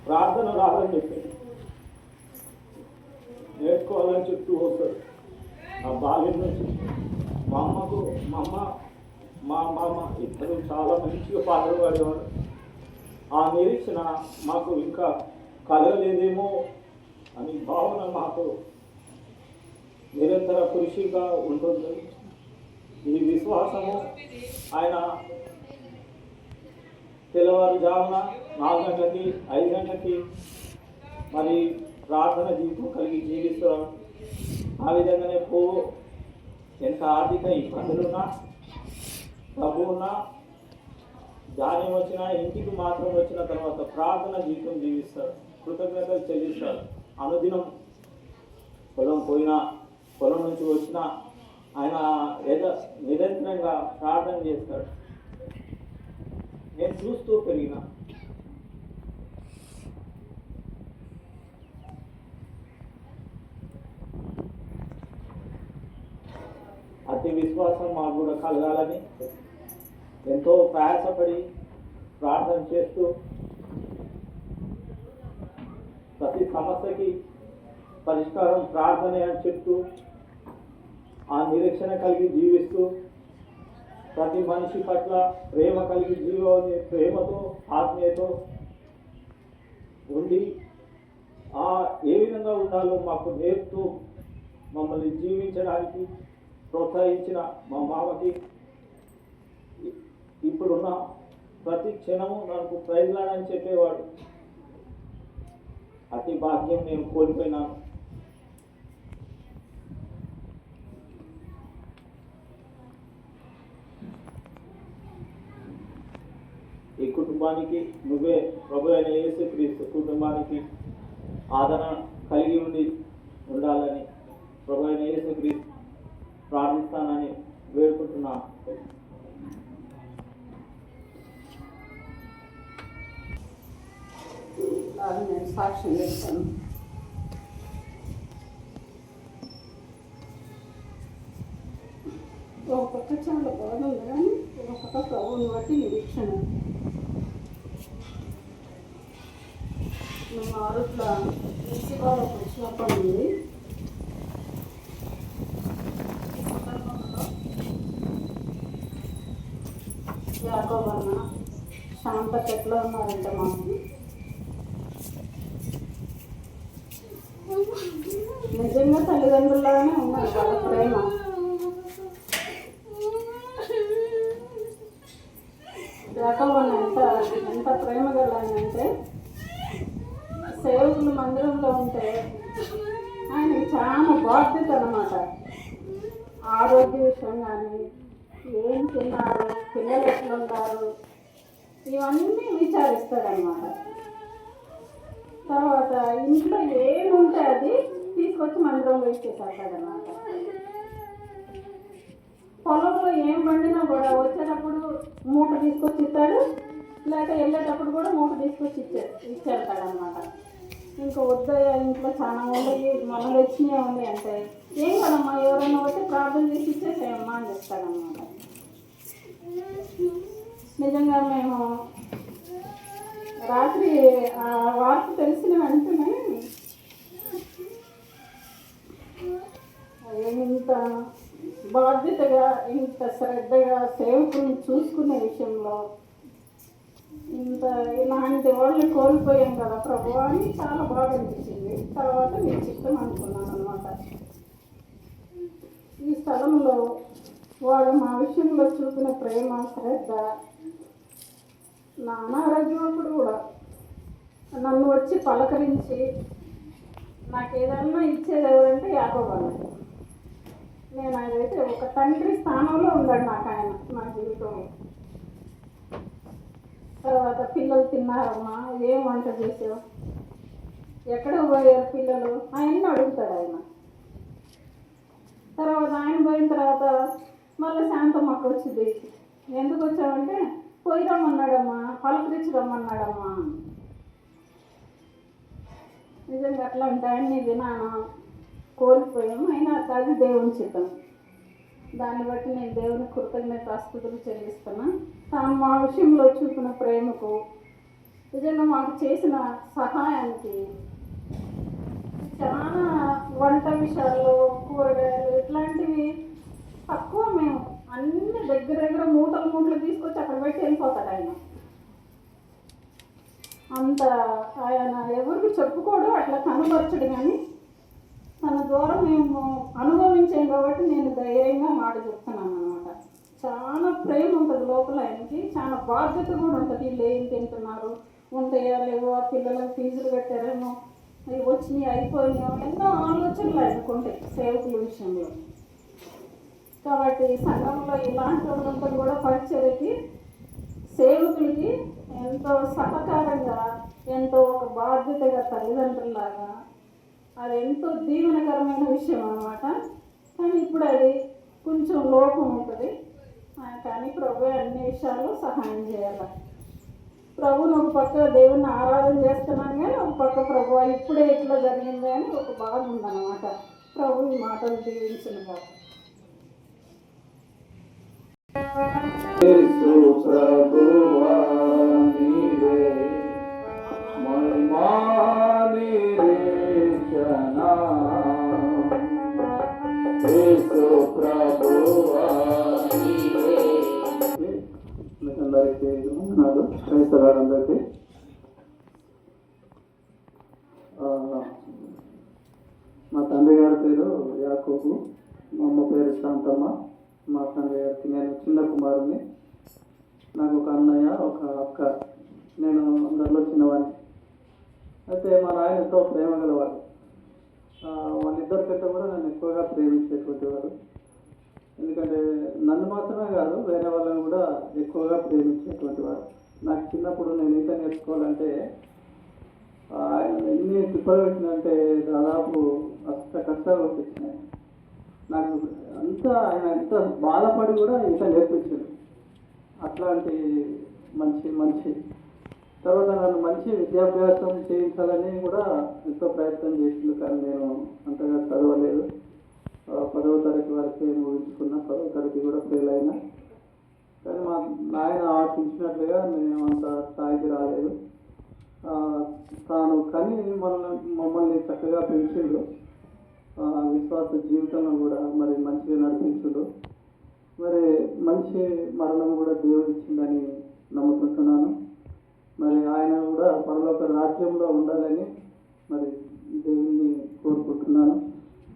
ప్రార్థన రాదని చెప్పింది, నేర్చుకోవాలని చెప్తూ వస్తాడు. ఆ బాల్యం నుంచి మా అమ్మ మా మామ ఇద్దరు చాలా మంచిగా పాటలు పాడేవాడు. ఆ నిరీక్షణ మాకు ఇంకా కలగలేదేమో అని భావన మాకు నిరంతర కృషిగా ఉంటుంది. ఈ విశ్వాసము ఆయన తెల్లవారుజామున 4 గంటలకి 5 గంటలకి మరి ప్రార్థన జీవితం కలిగి జీవిస్తున్నాం. ఆ విధంగానే ఎంత ఆర్థిక ఇబ్బందులున్నా, డబ్బు ఉన్నా, ధాన్యం వచ్చినా, ఇంటికి మాత్రం వచ్చిన తర్వాత ప్రార్థన జీవితం జీవిస్తారు, కృతజ్ఞతలు చెల్లిస్తారు. అనుదినం పొలం పోయినా, పొలం నుంచి వచ్చినా ఆయన నిరంతరంగా ప్రార్థన చేస్తాడు. నేను చూస్తూ పెరిగిన. అతి విశ్వాసం మాకు కూడా కలగాలని ఎంతో ప్రయాసపడి ప్రార్థన చేస్తూ ప్రతి సమస్యకి పరిష్కారం ప్రార్థనే అని చెప్తూ ఆ నిరీక్షణ కలిగి జీవిస్తూ ప్రతి మనిషి పట్ల ప్రేమ కలిగి ప్రేమతో ఆత్మీయతో ఉండి ఏ విధంగా ఉండాలో మాకు నేర్పుతూ మమ్మల్ని జీవించడానికి ప్రోత్సహించిన మా మామకి ఇప్పుడున్న ప్రతి క్షణము నాకు ప్రైజ్లాడని చెప్పేవాడు. అతి భాగ్యం నేను కోల్పోయినాను. ఈ కుటుంబానికి నువ్వే ప్రభు అయిన యేసుక్రీస్తు కుటుంబానికి ఆదరణ కలిగి ఉండాలని ప్రభు అయిన యేసుక్రీస్తు ప్రార్థిస్తానని వేడుకుంటున్నాను. నేను సాక్ష్యం చేస్తాను. ఒక పక్క చాలా బాధ ఉంది, కానీ ఒక పక్క ప్రభువుని బట్టి నిరీక్షణ. మేము ఆరుట్ల మున్సిపాలకు వచ్చినప్పటి నుండి యాకోబన్న శాంతకి ఎట్లా ఉన్నారంటే మాకు నిజంగా తల్లిదండ్రులాగానే ఉన్నారు వాళ్ళ ప్రేమ. యాకోబన్న ఎంత ప్రేమ గలంటే సేవకులు మందిరంలో ఉంటే ఆయనకి చాలా బాధ్యత అన్నమాట. ఆరోగ్య విషయం కానీ, ఏం తిన్నారు, పిల్లలు ఎట్లా ఉంటారు, ఇవన్నీ విచారిస్తాడనమాట. తర్వాత ఇంట్లో ఏముంటే అది తీసుకొచ్చి మందిరంలో ఇచ్చేసాడనమాట. పొలంలో ఏం పండినా కూడా వచ్చేటప్పుడు మూట తీసుకొచ్చి ఇస్తాడు, లేక వెళ్ళేటప్పుడు కూడా మూట తీసుకొచ్చి ఇచ్చేస్తాడనమాట. ఇంకా వద్దయ్యా ఇంట్లో చాలా ఉండయి, మనం వచ్చినవి ఉంది అంటే ఏం కదమ్మా ఎవరైనా వచ్చి ప్రార్థన చేసి ఇచ్చేసేయమ్మా అని చెప్తాడనమాట. నిజంగా మేము రాత్రి ఆ వార్త తెలిసిన వెంటనే ఇంత బాధ్యతగా, ఇంత శ్రద్ధగా సేవకుని చూసుకునే విషయంలో ఇలాంటి వాళ్ళని కోల్పోయాం కదా ప్రభు అని చాలా బాగా అనిపించింది. తర్వాత నేను చిత్తం అనుకున్నాను అనమాట. ఈ స్థలంలో వాడు మా విషయంలో చూపిన ప్రేమ, శ్రద్ధ, నా అనారోగ్యమప్పుడు కూడా నన్ను వచ్చి పలకరించి నాకు ఏదన్నా ఇచ్చేది ఎవరంటే యాకోబన్న. నేను అదైతే ఒక తండ్రి స్థానంలో ఉన్నాడు నాకు ఆయన నా జీవితంలో. తర్వాత పిల్లలు తిన్నారమ్మా, ఏం వంట చేసావు, ఎక్కడ పోయారు పిల్లలు ఆయన్ని అడుగుతాడు ఆయన. తర్వాత ఆయన పోయిన తర్వాత మళ్ళీ శాంతమ్మకు వచ్చింది. ఎందుకు వచ్చావంటే పోయి రమ్మన్నాడమ్మా, పలకరించి రమ్మన్నాడమ్మా. నిజంగా అట్లా అంటే ఆయన్ని వినాను కోల్పోయాము. అయినా అది దేవుని చిత్తం. దాన్ని బట్టి నేను దేవుని కృతజ్ఞతాస్తుతులు చెల్లిస్తున్నా. తాను మా విషయంలో చూపిన ప్రేమకు నిజంగా మాకు చేసిన సహాయానికి చాలా వంట విషయాల్లో కూరగాయలు ఇట్లాంటివి తక్కువ. మేము అన్ని దగ్గర దగ్గర మూటలు మూటలు తీసుకొచ్చి అక్కడ పెట్టి వెళ్ళిపోతాడు ఆయన. అంత ఆయన ఎవరికి చెప్పుకోడు, అట్లా కనపరచడు. కానీ తన ద్వారా మేము అనుభవించాం కాబట్టి నేను ధైర్యంగా మాట చెప్తున్నాను అనమాట. చాలా ప్రేమ ఉంటుంది లోపల ఆయనకి, చాలా బాధ్యత కూడా ఉంటుంది. వీళ్ళు ఏం తింటున్నారు, ఉంటాయా లేవో, ఆ పిల్లలకు ఫీజులు కట్టారేమో, అవి వచ్చినాయి అయిపోయినాయో, ఎన్నో ఆలోచనలు ఆయనకుంటాయి సేవకుల విషయంలో. కాబట్టి సంఘంలో ఇలాంటి వాళ్ళంతా కూడా పరిచర్యకి సేవకులకి ఎంతో సహకారంగా, ఎంతో ఒక బాధ్యతగా తల్లిదండ్రులాగా అది ఎంతో దీవెనకరమైన విషయం అన్నమాట. కానీ ఇప్పుడు అది కొంచెం లోపం ఉంటుంది. కానీ ప్రభు అన్ని విషయాల్లో సహాయం చేయాలి. ప్రభుని ఒక పక్క దేవుని ఆరాధన చేస్తున్నాను, కానీ ఒక పక్క ప్రభు ఇప్పుడే ఇట్లా జరిగింది అని ఒక బాధ ఉందన్నమాట. ప్రభు ఈ మాటలు దీవించినగా. అందరికీ వందనాలు. క్రైస్తవులు అందరికీ మా తండ్రి గారి పేరు యాకోబు, మా అమ్మ పేరు శాంతమ్మ. మా తండ్రి గారికి నేను చిన్న కుమారుని. నాకు ఒక అన్నయ్య, ఒక అక్క. నేను అందరిలో చిన్నవాడిని. అయితే మా నాయన ఎంతో ప్రేమ గలవాడు. వాళ్ళిద్దరి కంటే కూడా నన్ను ఎక్కువగా ప్రేమించేటువంటి వారు. ఎందుకంటే నన్ను మాత్రమే కాదు, వేరే వాళ్ళని కూడా ఎక్కువగా ప్రేమించేటువంటి వారు. నాకు చిన్నప్పుడు నేను ఈత నేర్చుకోవాలంటే ఆయన ఎన్ని తిప్పలు పెట్టినంటే దాదాపు అష్ట కష్టాలు వచ్చినాయి. నాకు ఆయన ఎంత బాధపడి కూడా ఈత నేర్పించాడు. అట్లాంటి మంచి తర్వాత నన్ను మంచి విద్యాభ్యాసం చేయించాలని కూడా ఎంతో ప్రయత్నం చేసింది. కానీ నేను అంతగా చదవలేదు. 10వ తరగతి వరకే ముగించుకున్నా. 10వ తరగతి కూడా ఫెయిల్ అయినా. కానీ మా నాయన ఆశించినట్లుగా నేను అంత స్థాయికి రాలేదు. తాను కానీ మమ్మల్ని చక్కగా పెంచిండు. విశ్వాస జీవితంలో కూడా మరి మంచిగా నడిపించుడు. మరి మంచి మరణం కూడా దేవుడు ఇచ్చిందని నమ్ముకుంటున్నాను. మరి ఆయన కూడా పరలోక రాజ్యంలో ఉండాలని మరి దేవుణ్ణి కోరుకుంటున్నాను.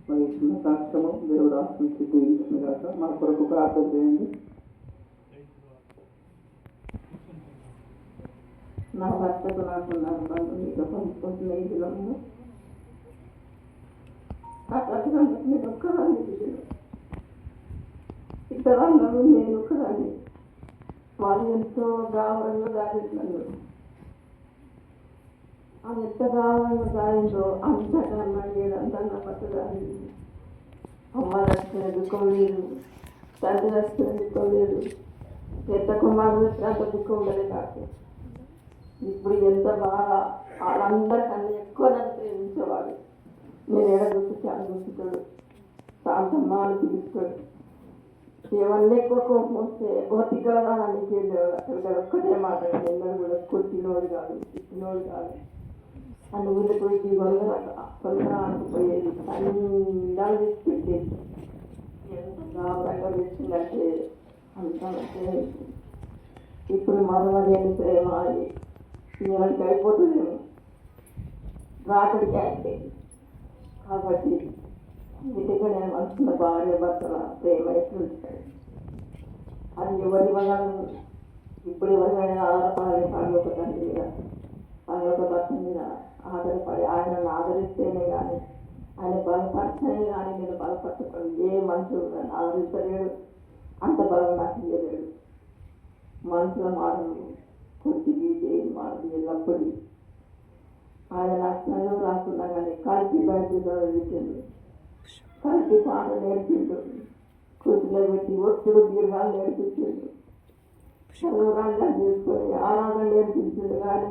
మరి చిన్న సాక్ష్యము దేవుడు ఆశించి దీవించిన కాక మన కొరకు ప్రార్థన చేయండి. నా భర్తకు నాకు బంధువులతో పంచుకుంటున్న ఈ దినంలో ఆ తల్లిదండ్రులకు నేను ఒక్కదాన్ని చూసాను. ఇద్దరు నేను ఒక్కదాన్ని. వాళ్ళు ఎంతో గావరంగా దాడించాను. అది ఎంత గావరంగా దాడిందో అంతగా అందంగా పట్టదాన్ని. అమ్మ రక్షణ దుఃఖం లేదు, తండ్రి రక్షణ దుఃఖం లేదు, పెద్ద కుమారుడు అంత దుఃఖం ఉండదు. కాదు ఇప్పుడు ఎంత బాగా వాళ్ళందరికన్నా ఎక్కువ నన్ను ప్రేమించేవాడు. నేను ఎడ గుర్తించాను గుర్తుతాడు, శాంతమ్మ అని పిలుస్తాడు. ఏమన్నా ఎక్కువ కోపం వస్తే బతికలదా అని వెళ్ళేవాడు. అక్కడ ఒక్కటే మాట, ఎన్నడూ కూడా కొట్టినోడు కాదు, తిట్టినోడు కాదు. అని ఊళ్ళో పోయి తొందర ఆడుకుపోయేది. అన్నీ తెచ్చి పెట్టేది. ఎంత గాబరంగా తెచ్చిందంటే అంత మంచిగా. ఇప్పుడు మరవలేని ప్రేమ అది ఇవాళకి అయిపోతుందేమో, రాత్రికి అయిపోయింది. కాబట్టి ఇంటిగా నేను అనుకున్న భార్య భర్తల ప్రేమ ఎట్లుంటాడు అది ఎవరి వల్ల. ఇప్పుడు ఎవరికైనా ఆధారపడాలి పనులొక తండ్రి మీద, పనులొక భర్త మీద ఆధారపడి ఆయనను ఆదరిస్తేనే కానీ, ఆయన బలపరచనే కానీ నేను బలపరచకుండా ఏ మనుషులు నన్ను ఆదరించలేడు. అంత బలం నాకు ఇవ్వలేడు. మనుషుల మాటలు కొద్దిగా చేయని మాటలు ఎల్లప్పుడూ ఆయన నాకు చదువు రాకున్నా కానీ కలిపి బయట పెట్టిండు. కలిపి పాట నేర్పిండు, కూర్చులో పెట్టి ఒత్తుడు దీర్ఘాలు నేర్పించిండు. చదువు రాగా చేసుకొని ఆరాధన నేర్పించిండు. కానీ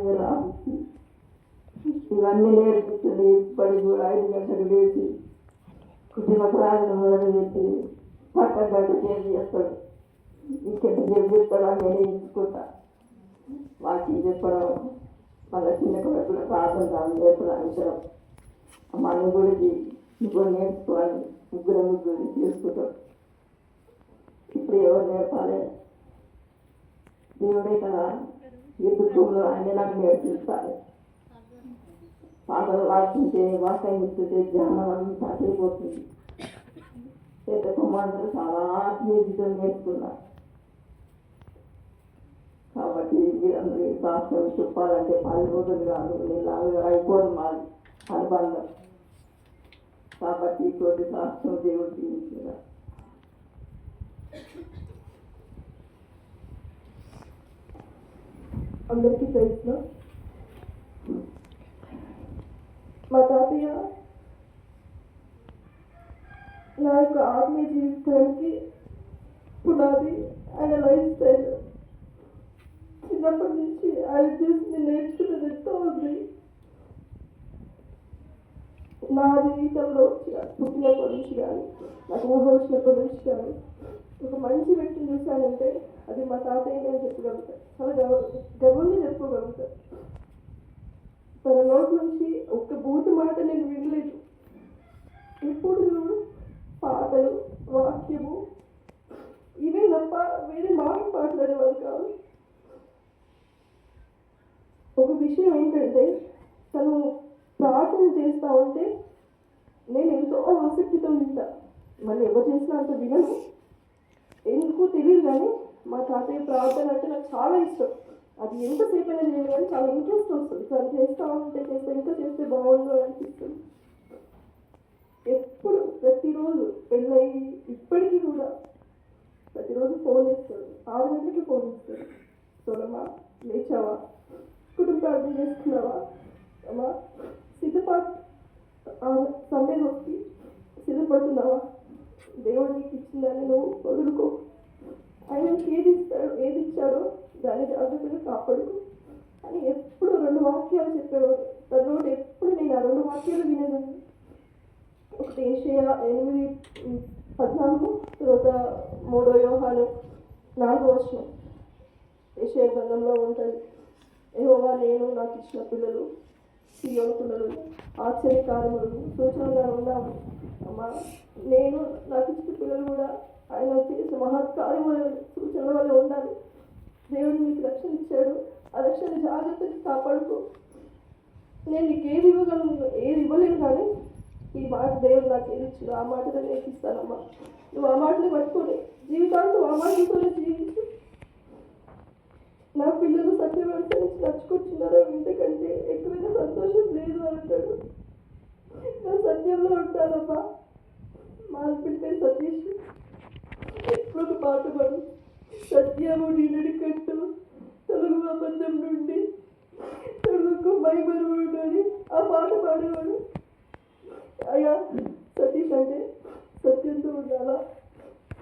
ఇవన్నీ నేర్పించిండు. ఇప్పటికి కూడా 5 గంటలకు లేచి కుటుంబ ప్రార్థన మొదలుపెట్టి పక్కన గంట చేసి చేస్తాడు. ఇంకెంత చెప్తాడో నేను ఎంచుకుంటా. వాకింగ్ చెప్పడం, మళ్ళీ చిన్న కొడుకుల ప్రార్థన కాదు నేర్పుల అవసరం. అమ్మ నువ్వు గుడికి నువ్వు నేర్చుకోవాలి, ముగ్గురు చేసుకుంటాం. ఇప్పుడు ఎవరు నేర్పాలి? దేవుడే కదా ఈ దుఃఖంలో ఆయన నాకు నేర్పించాలి. పాటలు రాస్తుంటే వాక్యం ఇస్తుంటే ధ్యానం అంతా అయిపోతుంది. పెద్ద కుమారులు చాలా ఆత్మీయ జీవితం నేర్చుకున్నారు. కాబట్టి మీరందరూ ఈ సాక్ష్యం చెప్పాలంటే 10 రోజులు కాదు, నేను అయిపోదు మాది అనుబంధం. కాబట్టి కొద్ది సాక్ష్యం దేవుడు జీవించిన అందరికీ తెలుసు. మా తాతయ్య నా యొక్క ఆత్మీయ జీవితానికి పునాది ఆయన లైఫ్ స్టైల్. చిన్నప్పటి నుంచి ఆయన చూసి నేను నేర్చుకున్నది ఎంతో ఉంది. నా జీవితంలో పుట్టినప్పటి నుంచి కానీ నాకు ఊహ వచ్చినప్పటి నుంచి కానీ ఒక మంచి వ్యక్తిని చూశానంటే అది మా తాతయ్య అని చెప్పగలుగుతాను. చాలా గర్వంగా చెప్పుకోగలుగుతాను. తన నోటి నుంచి ఒక్క బూతు మాట నేను వినలేదు. ఎప్పుడు పాటలు, వాక్యము ఇవే తప్ప వేరే మాట మాట్లాడేవారు కాదు. ఒక విషయం ఏంటంటే తను ప్రార్థన చేస్తూ ఉంటే నేను ఎంతో ఆసక్తితో వింటా. మళ్ళీ ఎవరు చేసినా అంత వినను, ఎందుకు తెలియదు. కానీ మా తాతయ్య ప్రార్థన అంటే నాకు చాలా ఇష్టం. అది ఎంతసేపు అయినా చేయను కానీ చాలా ఇంట్రెస్ట్ వస్తుంది. తను చేస్తూ ఉంటే ఇంకా చేస్తే బాగుండు అని అనిపిస్తుంది. ఎప్పుడు ప్రతిరోజు పెళ్ళయి ఇప్పటికీ కూడా ప్రతిరోజు ఫోన్ చేస్తాడు. 6 గంటలకి ఫోన్ చేస్తాడు. సోనమ్మా లేచావా, కుటుంబ ప్రార్థన చేసుకున్నావా, అమ్మా సిద్ధపాటు సండే రోజుకి సిద్ధపడుతున్నావా, దేవుడు నీకు ఇచ్చిందని నువ్వు వదులుకో, ఆయనకి ఏది ఇచ్చాడో దాన్ని జాగ్రత్తగా కాపాడుకో అని ఎప్పుడు 2 వాక్యాలు చెప్పేవాడు. తనోడు ఎప్పుడు నేను ఆ 2 వాక్యాలు వినేదాన్ని. ఒకటి ఏషియా 8:14, తర్వాత 3 యోహాను 4 ఏషియా గ్రంథంలో ఉంటుంది. యెహోవా నేను నాకు ఇచ్చిన పిల్లలు సీయోను పిల్లలు ఆశ్చర్యకారములు సూచనగా ఉన్నాము. అమ్మా నేను నాకు ఇచ్చిన పిల్లలు కూడా ఆయన చేసిన మహత్కార్యముల సూచనల వల్ల ఉండాలి. దేవుడు నీకు రక్షణ ఇచ్చాడు, ఆ రక్షణ జాగ్రత్తగా కాపాడుకో. నేను నీకు ఏది ఇవ్వలేను కానీ ఈ మాట దేవుడు నాకు ఏది ఇచ్చిందో ఆ మాటలో నేను ఇస్తానమ్మా. నువ్వు ఆ మాటని పట్టుకొని జీవితాంతం ఆ మాటలతోనే జీవించు. నా పిల్లలు సత్యం అనుసరించి నచ్చుకొచ్చున్నారో ఇంతకంటే ఎక్కువైనా సంతోషం లేదు అంటాడు. నా సత్యంలో ఉంటానమ్మా. మా హస్బెండ్ పేరు సతీష్. ఎప్పుడు ఒక పాట పాడు, సత్యము నీడని కట్టు తెలుగు అబద్ధం నుండి తెలుగుకు మైమరువు అని ఆ పాట పాడేవాడు. అయ్యా సతీష్ అంటే సత్యంతో ఉండాలా,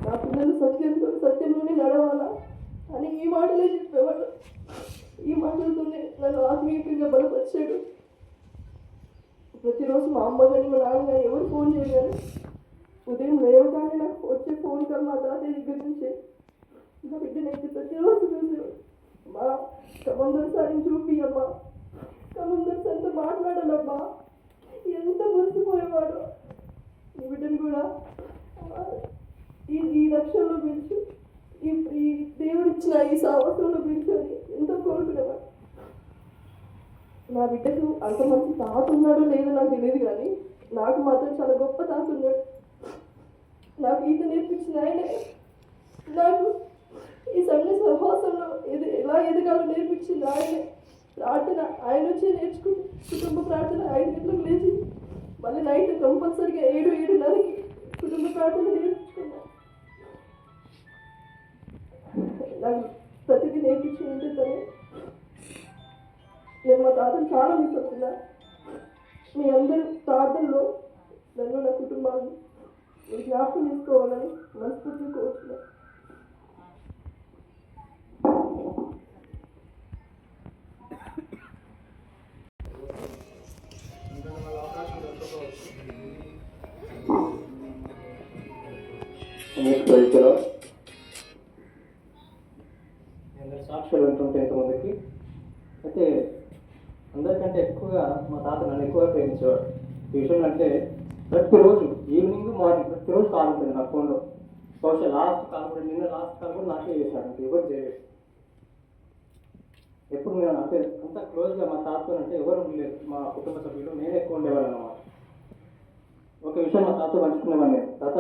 నా పిల్లలు సత్యంలోనే నడవాలా అని ఈ మాటలే చెప్పేవాడు. ఈ మాటలతోనే నన్ను ఆత్మీయంగా బలపరిచాడు. ప్రతిరోజు మా అమ్మ కానీ మా నాన్న కానీ ఎవరు ఫోన్ చేయగానే ఉదయం లేవగానే నాకు వచ్చే ఫోన్ కాల్ మా తాతయ్య దగ్గర నుంచే. నా బిడ్డనైతే ప్రతిరోజు చూసేవాడు. అమ్మా కమందరు సారిని చూపి అమ్మా, కమందరు సారితో మాట్లాడాలమ్మా. ఎంత మురిసిపోయేవాడు. ఈ బిడ్డను కూడా ఈ రక్షణలో పిలిచి ఈ దేవుడిచ్చిన ఈ సాహసంలో పిలిచని ఎంతో కోరుకునేవాడు. నా బిడ్డకు అంత మంచి తాత ఉన్నాడో లేదో నాకు తెలియదు కానీ నాకు మాత్రం చాలా గొప్ప తాత ఉన్నాడు. నాకు ఈత నేర్పించిన ఆయనే, నాకు ఈ సంఘ సహవాసంలో ఎలా ఎదగాలో నేర్పించింది ఆయనే. ప్రార్థన ఆయన వచ్చి నేర్చుకుని కుటుంబ ప్రార్థన 5 గంటలకు లేచి మళ్ళీ నైట్ కంపల్సరీగా 7-7:30కి కుటుంబ ప్రార్థన నేర్చుకున్నాను. నాకు ప్రతిదీ నేర్పించింది తనే. నేను మా తాతను చాలా మిస్ అవుతున్నా. మీ అందరూ ప్రార్థనలో నన్ను నా కుటుంబాన్ని మీరు జ్ఞాపకం చేసుకోవాలని మనస్ఫూర్తిగా కోరుతున్నాను. సాక్ష్యాలు ఉంటుంటే ఎంతమందికి అయితే ఎక్కువగా మా తాత నన్ను ఎక్కువగా ప్రేమించేవాడు. ఈ విషయం అంటే ప్రతిరోజు ఈవినింగ్ మార్నింగ్ ప్రతిరోజు కాల్ ఉంటుంది నా ఫోన్లో. బహుశా లాస్ట్ కాల్ కూడా నాకే చేశాడు, అంటే ఎవరు చేయలేదు. ఎప్పుడు నేను అంటే అంత క్లోజ్గా మా తాతతో అంటే ఎవరు ఉండలేదు. మా కుటుంబ సభ్యులు నేనే ఎక్కువ ఉండేవాళ్ళు అన్నమాట. ఒక విషయం మా తాత పంచుకునేవాడిని. తాత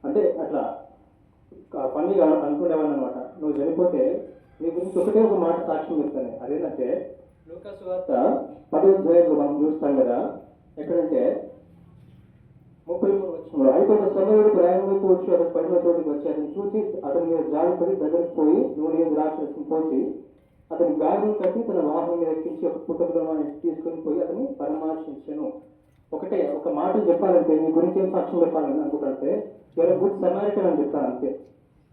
అంటే అట్లా ఫన్నీగా అనుకునేవాడిని అనమాట. నువ్వు చనిపోతే నీ గురించి ఒకటే ఒక మాట సాక్ష్యం చెప్తాను. అదేంటంటే లూకాసు వార్త 10వ అధ్యాయంలో మనం చూస్తాం కదా, ఎక్కడంటే 33 వచనంలో, అయితే ఒక సమయుడు ప్రయాణంలోకి వచ్చి అతను పడిన చోటుకి వచ్చి అతను చూసి అతని మీద జారిపడి దగ్గరికి పోయి నూనె ద్రాక్షరసం పోసి అతని గాయం కట్టి తన వాహనం మీద ఎక్కించి ఒక పుట్టకులను తీసుకొని పోయి అతని పరామర్శించాను. ఒకటే ఒక మాట చెప్పాలంటే మీ గురించి ఏం సాక్ష్యం చెప్పాలని అనుకుంటే ఎవరో గుడ్ సమారిటన్ అని చెప్తాను అంతే.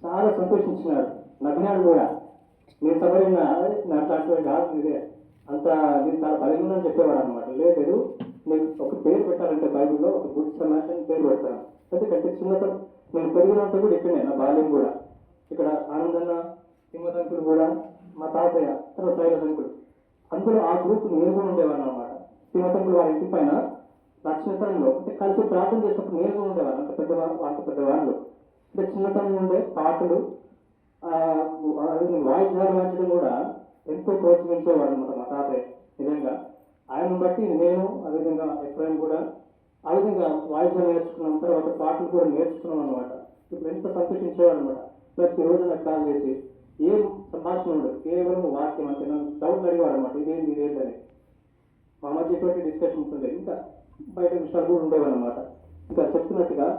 చాలా సంతోషించినాడు, నవ్వినాడు కూడా. నేను సమరిన నాట్లాంటి కాదు ఇదే అంత నేను చాలా బలహీన అని చెప్పేవాడు అనమాట. లేదు నీకు ఒక పేరు పెట్టాలంటే బైబిల్లో ఒక గుడ్ సమారిటన్ పేరు పెడతాను. ఎందుకంటే చిన్నతనం నేను పెరిగినంత కూడా ఇక్కడనే, నా బాల్యం కూడా ఇక్కడ. ఆనందన్న సింహతంకుడు కూడా మా తాతయ్య తర్వాత శైలతంకుడు, అందులో ఆ గ్రూప్ నేను కూడా ఉండేవాడిని అనమాట. సింహతంకుడు వారి ఇంటి పైన నా చిన్నతనంలో అంటే కలిసి ప్రార్థన చేసినప్పుడు నేను కూడా ఉండేవాళ్ళు. అంత పెద్దవాళ్ళు అంటే చిన్నతనం ఉండే పాటలు వాయిద్యాలు వాయించడం కూడా ఎంతో ప్రోత్సహించేవాడు అనమాట మా తాతయ్య. నిజంగా ఆయన బట్టి నేను అదేవిధంగా ఎఫ్ఐఎం కూడా ఆ విధంగా వాయిద్యం నేర్చుకున్నాం, తర్వాత పాటలు కూడా నేర్చుకున్నాం అనమాట. ఇప్పుడు ఎంత సంతోషించేవాడు అనమాట. ప్రతిరోజు నాకు కాల్ చేసి ఏం సంభాషణ ఉండదు, కేవలం వాక్యం అంటే నన్ను డౌట్లు అడిగేవాడు అనమాట. ఇదేంటని మా మధ్య ఎటువంటి డిస్కషన్స్ ఉండేది. ఇంకా బయట విషయాలు కూడా ఉండేవన్నమాట. ఇంకా చెప్తున్నట్టుగా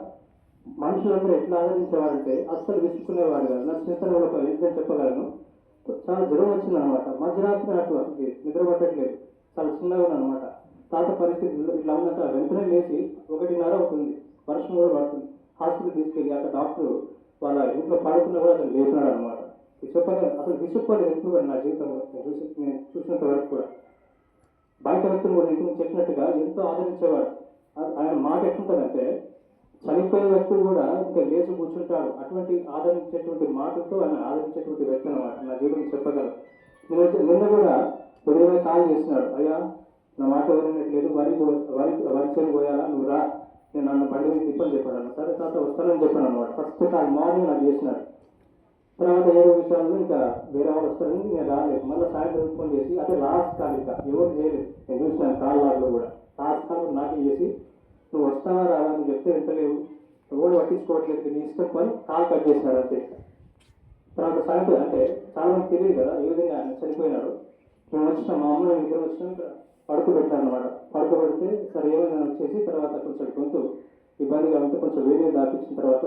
మనుషులందరూ ఎట్లా ఆదరించేవారంటే అస్సలు విసుక్కునేవాడు కాదు. నాకు చిన్నతనంలో ఒక ఇన్సిడెంట్ చెప్పగలను. చాలా జ్వరం వచ్చింది అనమాట. మధ్యరాత్రి నాకు అసలు నిద్ర పట్టట్లేదు, చాలా చిన్నగా అనమాట. తాత పరిస్థితి ఇట్లా ఉందంట. వెంటనే లేచి 1:30 అవుతుంది, వర్షం కూడా పడుతుంది. హాస్పిటల్ తీసుకెళ్ళి అక్కడ డాక్టర్ వాళ్ళ ఇంట్లో పడుకున్నా కూడా అతను లేచినాడు అనమాట. చెప్పగలను అసలు విసుక్కోలేదు ఎప్పుడు కూడా నా జీవితంలో నేను చూసినంత వరకు కూడా. బయట వ్యక్తులు కూడా ఇంకొక చెప్పినట్టుగా ఎంతో ఆదరించేవాడు. ఆయన మాట ఎట్లుంటుందంటే చనిపోయే వ్యక్తులు కూడా ఇంకా లేచి కూర్చుంటాడు. అటువంటి ఆదరించేటువంటి మాటలతో ఆయన ఆదరించేటువంటి వ్యక్తి అనమాట. నా జీవితం చెప్పగలరు. నిన్న కూడా ఉదయమే కాల్ చేస్తున్నాడు, అయ్యా నా మాట ఎవరైనట్లేదు, వరి చేను పోయాలా, నువ్వు రా, నేను నన్ను బండి మీద తిప్పని చెప్పాను. సరే తాత వస్తానని చెప్పాను అనమాట. ఫస్ట్ కాల్ మార్నింగ్ నాకు చేసినాడు. తర్వాత ఏదో విషయాలు ఇంకా వేరే వాళ్ళు వస్తారని నేను రాలేదు. మళ్ళీ సాయంత్రం ఫోన్ చేసి అదే లాస్ట్ కాల్, ఇంకా ఎవరు చేయలేదు. నేను చూసినాను కాల్ లాగ్లో కూడా లాస్ట్ కాల్ నాకే చేసి నువ్వు వస్తావా రావా, నువ్వు చెప్తే వింటలేవు, నువ్వు కూడా పట్టించుకోవట్లేదు, నీ ఇష్టం పని కాల్ కట్ చేసినాడు అంతే. తర్వాత సాయంత్రం అంటే చాలా మంది తెలియదు కదా ఏ విధంగా ఆయన చనిపోయినాడు. మేము వచ్చిన మా అమ్మ ఇద్దరు వచ్చినాం, ఇక్కడ పడుకోబెట్టాను అనమాట. పడుకోబెడితే సరే ఏమైనా వచ్చేసి తర్వాత కొంచెం గొంతు ఇబ్బందిగా ఉంటే కొంచెం వేడిగా దాపించిన తర్వాత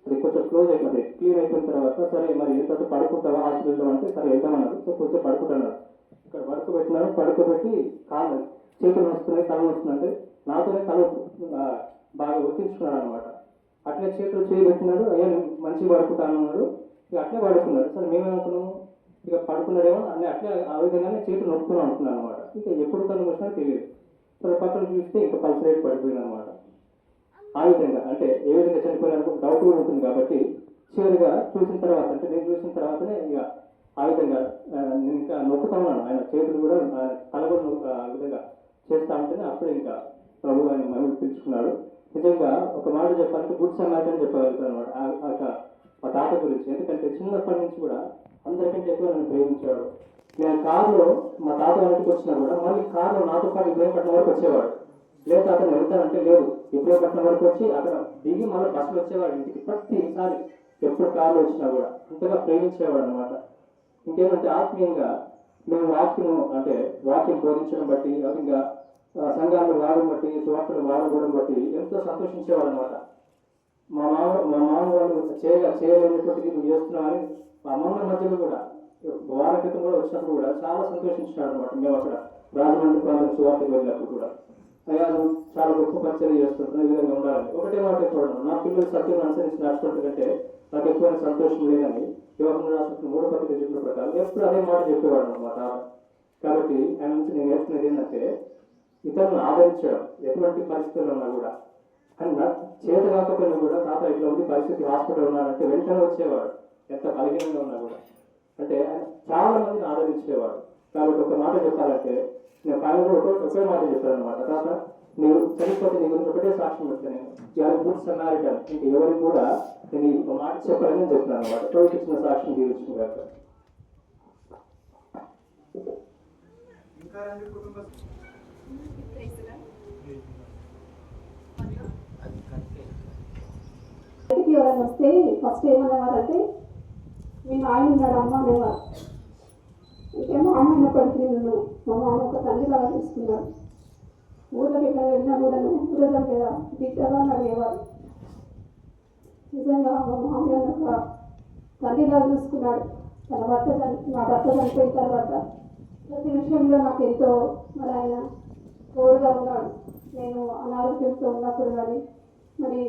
అది కొంచెం క్లోజ్ అయిపోతుంది. క్లియర్ అయిపోయిన తర్వాత సరే మరి ఎంత పడుకుంటావా హాస్పిటల్లో అంటే సరే వెళ్దామన్నారు. సో కొంచెం పడుకుంటున్నారు. ఇక్కడ పడుకోబెట్టినారు. పడుకోబెట్టి కాళ్ళు చేతులు వస్తున్నాయి, తల వస్తుందంటే నాతోనే తల బాగా ఒత్తించుకున్నాడు అనమాట. అట్లే చేతులు చేయబెట్టినాడు. అయ్యా మంచిగా పడుకుంటాను అన్నాడు. ఇక అట్లే పడుకున్నాడు. సరే మేమేమనుకున్నాము ఇక పడుకున్నాడేమో అని అట్లే ఆ విధంగానే చేతులు నొక్కున్నాం అనుకున్నాను అనమాట. ఇంకా ఎప్పుడు కనుక వచ్చినా తెలియదు. సరే పక్కన చూస్తే ఇంకా పల్స్ రేట్ పడిపోయింది అనమాట. ఆ విధంగా అంటే ఏ విధంగా చనిపోయినారు డౌట్ కూడా ఉంటుంది కాబట్టి చివరిగా చూసిన తర్వాత అంటే నేను చూసిన తర్వాతనే ఇక ఆ విధంగా నేను ఇంకా నొక్కుతా ఉన్నాను. ఆయన చేతులు కూడా తల కూడా ఆ విధంగా చేస్తా ఉంటేనే అప్పుడే ఇంకా ప్రభు ఆయన మహిళ పిలుచుకున్నాడు. నిజంగా ఒక మాట చెప్పాలంటే గుడ్ సమారిటన్ చెప్పగలుగుతాను అనమాట మా తాత గురించి. ఎందుకంటే చిన్నప్పటి నుంచి కూడా అందరికంటే ఎక్కువ నన్ను ప్రేమించేవాడు. నేను కారులో మా తాత ఇంటికి వచ్చినా కూడా మళ్ళీ కారులో నాతో పాటు ఇబ్రహీంపట్నం వరకు వచ్చేవాడు. లేదా అతను వెళ్తానంటే లేదు, ఇబ్రహీంపట్నం వరకు వచ్చి అక్కడ దిగి మళ్ళీ బస్సులు వచ్చేవాడు ఇంటికి. ప్రతిసారి ఎప్పుడు కారులో వచ్చినా కూడా అంతగా ప్రేమించేవాడు అనమాట. ఇంకేమంటే ఆత్మీయంగా మేము వాక్యం బోధించడం బట్టి ఇంకా సంఘాలను వాడడం బట్టి సువార్తలు వాడడం బట్టి ఎంతో సంతోషించేవాడు అనమాట. మా మామ వాళ్ళు చేయలేనటువంటిది నువ్వు చేస్తున్నావని మా అమ్మమ్మ మధ్యలో కూడా వారం క్రితం కూడా వచ్చినప్పుడు కూడా చాలా సంతోషించినాడు అనమాట. మేము అక్కడ రాజమండ్రి ప్రాంతం సువార్తకు వెళ్ళినప్పుడు కూడా అయ్యా నువ్వు చాలా గొప్ప పరిచయం చేస్తున్నావు, ఈ విధంగా ఉండాలని ఒకటే మాట చెప్పడం. నా పిల్లలు సత్యం అనుసరించి నడుచుకుంటుందంటే నాకు ఎక్కువైన సంతోషం లేదని యువకులు రాసిన 3 పత్రిక చెప్పిన ప్రకారం ఎప్పుడు అదే మాట చెప్పేవాడు అనమాట. కాబట్టి ఆయన నుంచి నేను నేర్చుకునేది ఏంటంటే ఇతరులను ఆదరించడం ఎటువంటి పరిస్థితుల్లో ఉన్నా కూడా. కానీ నాకు చేత కాకపోయినా కూడా తాత ఇట్లా ఉంది పరిస్థితి, హాస్పిటల్ ఉన్నాడంటే వెంటనే వచ్చేవాడు, ఎంత బలహీనంగా ఉన్నా కూడా. అంటే ఆయన చాలా మందిని ఆదరించేవాడు. కాబట్టి ఒక మాట చెప్పాలంటే నేను ఫైనల్గా ఒకే మాట చెప్పాను అనమాట. తాత నేను చనిపోతే నీ గురించి ఒకటే సాక్ష్యం ఇస్తాను, నేను చాలా బుక్స్ అన్నారట, ఇంక ఎవరికి కూడా నేను ఒక మాట చెప్పాలని చెప్తున్నాను అనమాట. ప్రభుకి ఇచ్చిన సాక్ష్యం తీర్చుకుని కాక. ఇంటికి ఎవరైనా వస్తే ఫస్ట్ ఏమనేవారంటే మీ నాయన ఉన్నాడు అమ్మ అనేవారు. ఇంకేమో అమ్మ అయినప్పటికీ నేను మా మామ ఒక తండ్రిలాగా చూసుకున్నాడు. ఊళ్ళకి ఎక్కడ వెళ్ళినా కూడా ఊరేజం లేదా బిడ్డగా అని అడిగేవారు. నిజంగా మా మామయ్య ఒక తండ్రిలాగా చూసుకున్నాడు. నా భర్త చనిపోయిన తర్వాత ప్రతి విషయంలో నాకు ఎంతో మరి ఆయన తోడుగా ఉన్నాడు. నేను అనారోగ్యంతో ఉన్నప్పుడు కానీ మరి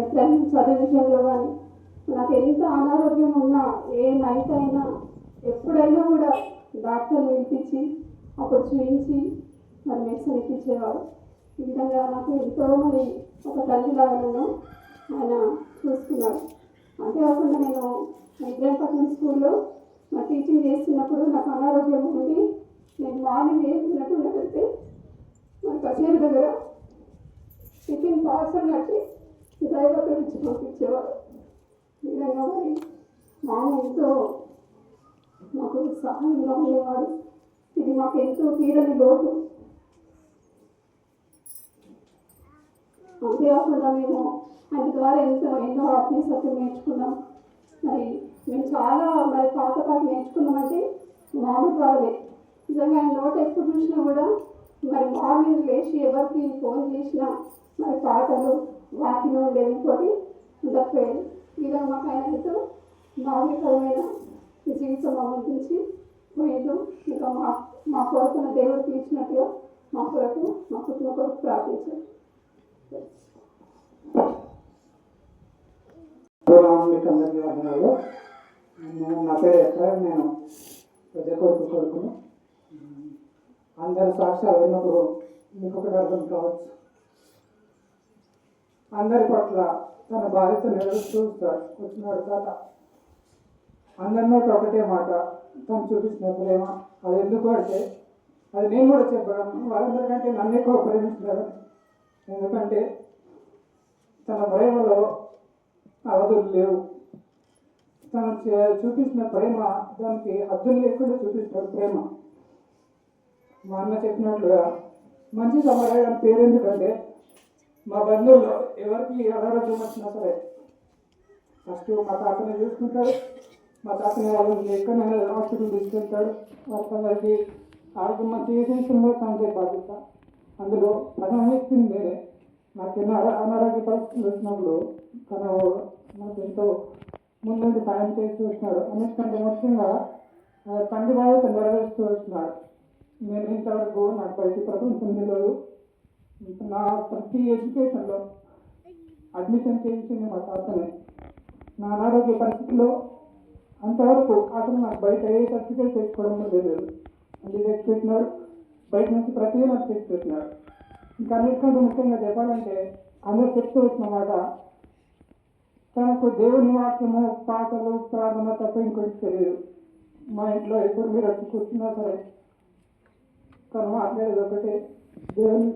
ఎప్పుడైనా చదువు విషయంలో కానీ నాకు ఎంత అనారోగ్యం ఉన్నా ఏ నైట్ అయినా ఎప్పుడైనా కూడా డాక్టర్ని పిలిపించి అప్పుడు చూపించి మరి మెడిసిన్ ఇప్పించేవాడు. ఈ విధంగా నాకు ఎంతో మరి ఒక తల్లిలాగా నన్ను ఆయన చూసుకున్నాడు. అంతేకాకుండా నేను ఇబ్రాహీంపట్నం స్కూల్లో మరి టీచింగ్ చేస్తున్నప్పుడు నాకు అనారోగ్యం ఉండి నేను మార్నింగ్ ఏం తినకుండా వెళ్తే మరి కచేరి దగ్గర టిఫిన్ పార్సల్ కట్టి డ్రైవర్తో ఇచ్చి పంపించేవారు. ఈ విధంగా మరి మామ ఎంతో మాకు సహాయంగా ఉండేవాడు. ఇది మాకు ఎంతో తీరని లోటు. అంతేకాకుండా మేము ఆయన ద్వారా ఎన్నో ఆత్మీయ సత్యం నేర్చుకున్నాం. మరి మేము చాలా మరి పాత పాటలు నేర్చుకున్నామంటే మామ ద్వారానే. నిజంగా ఆయన నోట్ ఎప్పుడు చూసినా కూడా మరి మార్నింగ్ లేచి ఎవరికి ఫోన్ చేసినా మరి పాటలు వాకిలో ఉండేది ఇంకోటి ఉండకపోయేది. ఈ విధంగా మాకు ఆయన ఎంతో మౌలికమైన జీవితం అందించి పోయిండు. ఇంకా మా కొరకున్న దేవుడు తీర్చినట్టుగా మా కొరకు మా కుటుంబ కొరకు ప్రార్థించారు. అందరికీ వందనాలు. నా పేరు ఎఫ్రాయిం, నేను పెద్ద కొడుకును. అందరి సాక్ష్యాలు విన్నప్పుడు మీకు ఒకటి అర్థం కావచ్చు. అందరి పట్ల తన బాధ్యత నెరవేరుస్తూ వచ్చినాడు తాత. అందరినో ఒకటే మాట, తను చూపించిన ప్రేమ. అది ఎందుకు అంటే అది నేను కూడా చెప్పగలను, వాళ్ళందరికంటే నన్ను ఎక్కువ ప్రేమిస్తున్నారు. ఎందుకంటే తన ప్రేమలో అవధులు లేవు. తను చూపించిన ప్రేమ దానికి హద్దులు లేకుండా చూపిస్తాడు ప్రేమ. మా అన్న చెప్పినట్లుగా మంచి సమరయ్య పేరు ఎందుకంటే మా బంధువుల్లో ఎవరికి అనారోగ్యం వచ్చినా సరే ఫస్ట్ మా తాతని చూసుకుంటాడు. మా తాతని వాళ్ళని ఎక్కడైనా హాస్పిటల్ తీసుకెళ్తాడు. వాళ్ళకి ఆరోగ్యం మంచి చేసేసిందో తనకే బాధ్యత. అందులో ప్రధాన వ్యక్తిని నేనే. నాకు ఎన్నో అనారోగ్య పరిస్థితులు వచ్చినప్పుడు తను నాకు ఎంతో ముందుండి సాయం చేస్తూ వచ్చినాడు. అన్నిటికంటే ముఖ్యంగా తండ్రి బాధ్యత నెరవేరుస్తూ వచ్చినాడు. నేను ఇంతవరకు నాకు బయట ప్రపంచం తెలియదు. నా ప్రతి ఎడ్యుకేషన్లో అడ్మిషన్ చేయించింది మా తాతనే. నా అనారోగ్య పరిస్థితిలో అంతవరకు అతను నాకు బయట ఏ సర్టిఫికేట్ తెచ్చుకోవడం తెలియదు. అది తెచ్చిపెట్టినాడు. బయట నుంచి ప్రతిదీ నాకు తెచ్చిపెట్టినాడు. ఇంకా అన్నిటికంటే ముఖ్యంగా చెప్పాలంటే అందరూ చెప్తూ వచ్చిన మాట, తనకు దేవుని వాక్యము పాటలు ప్రార్థన తప్ప ఇంకోటి తెలియదు. మా ఇంట్లో ఎప్పుడు మీరు వచ్చి కూర్చున్నా సరే తను మాట్లాడేది ఒకటే, దేవుని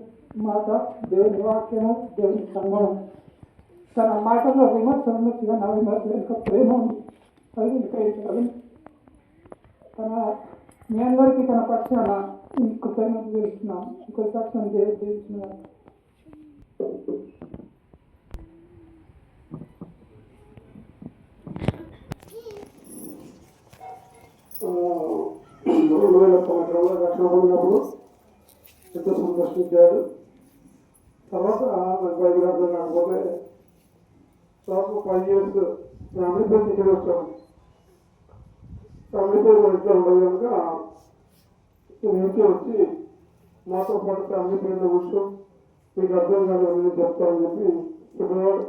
మాట, దేవుని వాక్యము, దేవుని సంగమం. తన మాటల్లో విమర్శ ఉన్నట్టుగా నా విమర్శ ఇంకా ప్రేమ ఉంది. అది విక్రయించాలి. తన మీ అందరికీ తన పక్షాన కృతజ్ఞత చేస్తున్నాం. ఇంకొక పక్షాన్ని దేవుడు చేస్తున్నాం. సంవత్సరంలో రక్షణ పొందినప్పుడు ఎంతో సంతోషించాడు. తర్వాత నాకు బైబిల్ అర్థం కాకపోతే తర్వాత 5 years ఫ్యామిలీ పేరు ఇక్కడ వచ్చాను. ఫ్యామిలీ పేరు ఇంట్లో ఉండదు కనుక ఇంటికి వచ్చి మాతో పాటు ఫ్యామిలీ పేరులో కూర్చో మీకు అర్థం కాదు నేను చెప్తానని చెప్పి చెప్పేవాడు.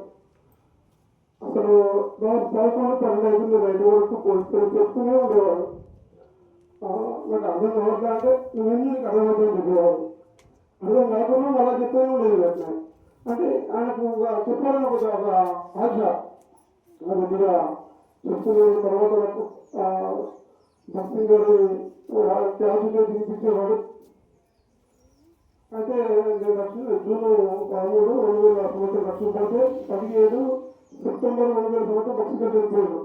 అసలు 11-12 అవుతుంది రైతు వరకు పోలీసులు చెప్తూనే ఉండేవాడు. నాకు అర్థం కావట్లే అంటే నువ్వెందుకు నీకు అర్థమవుతుందని చెప్పేవాడు. అర్థం కాకుండా అలా చెప్తూనే ఉండేది అట్లా. అంటే ఆయనకు చెప్పాలని ఒక ఆశ నా దగ్గర చెప్తున్న తర్వాత నాకు భక్తి గారు క్లాసులో చూపించేవాడు. అయితే నేను జూన్ 13, 2000 సంవత్సరం పడితే 17 సెప్టెంబర్ 2000 సంవత్సరం బక్సింగ్ గారు చనిపోయాడు.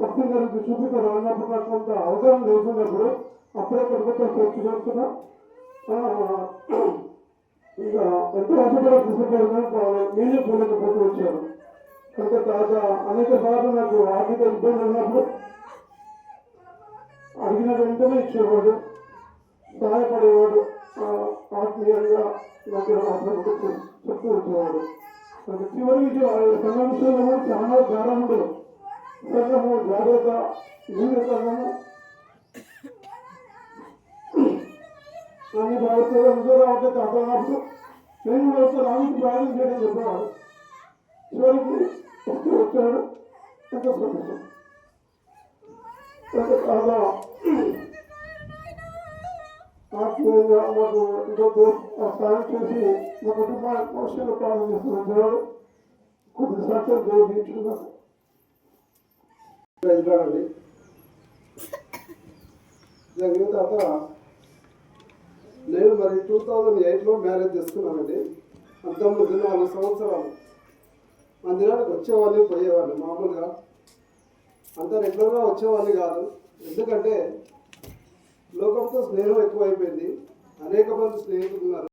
బక్సింగ్ గారికి చూపిస్తారు అన్నప్పుడు నాకు కొంత అవగాహన లేకున్నప్పుడు అప్పుడే కొడుకుతో చర్చ చేస్తున్నా. ఇక ఎంతో ఆశపడ తీసుకెళ్ళినా నేనే పోలేకపోతూ వచ్చాను. కనుక తాత అనేక సార్లు నాకు ఆర్థిక ఇబ్బంది ఉన్నప్పుడు అడిగిన వెంటనే ఇచ్చేవాడు, సహాయపడేవాడు, ఆత్మీయంగా నాకు మాట్లాడుతూ చెప్తూ వచ్చేవాడు. చివరికి సంఘ విషయంలో కూడా చాలా గాఢముడు, సంఘము జాగ్రత్త, నీళ్ళ సంఘము అన్ని భావిస్తూ అందరూ అవుతే తాతన్నప్పుడు నేను కూడా వస్తే రానికి ప్రార్థన చేయడం చెప్పేవాడు. చివరికి వచ్చాడు. ఎంతో సంతోషం. చాలా ఆత్మీయంగా మాకు ఇంకొక సాయం చేసి మా కుటుంబ భవిష్యత్తు ప్రార్థన చేస్తూ వచ్చేవాడు. కొద్ది సాక్ష్యాలు దేవుడు అండి. జరిగిన తర్వాత నేను మరి 2008లో మ్యారేజ్ చేసుకున్నానండి. అంతకుముందు 4 సంవత్సరాలు మందిరానికి వచ్చేవాడిని, పోయేవాడిని. మామూలుగా అంత రెగ్యులర్గా వచ్చేవాడిని కాదు. ఎందుకంటే లోకంతో స్నేహం ఎక్కువైపోయింది. అనేక మంది స్నేహితులు ఉన్నారు.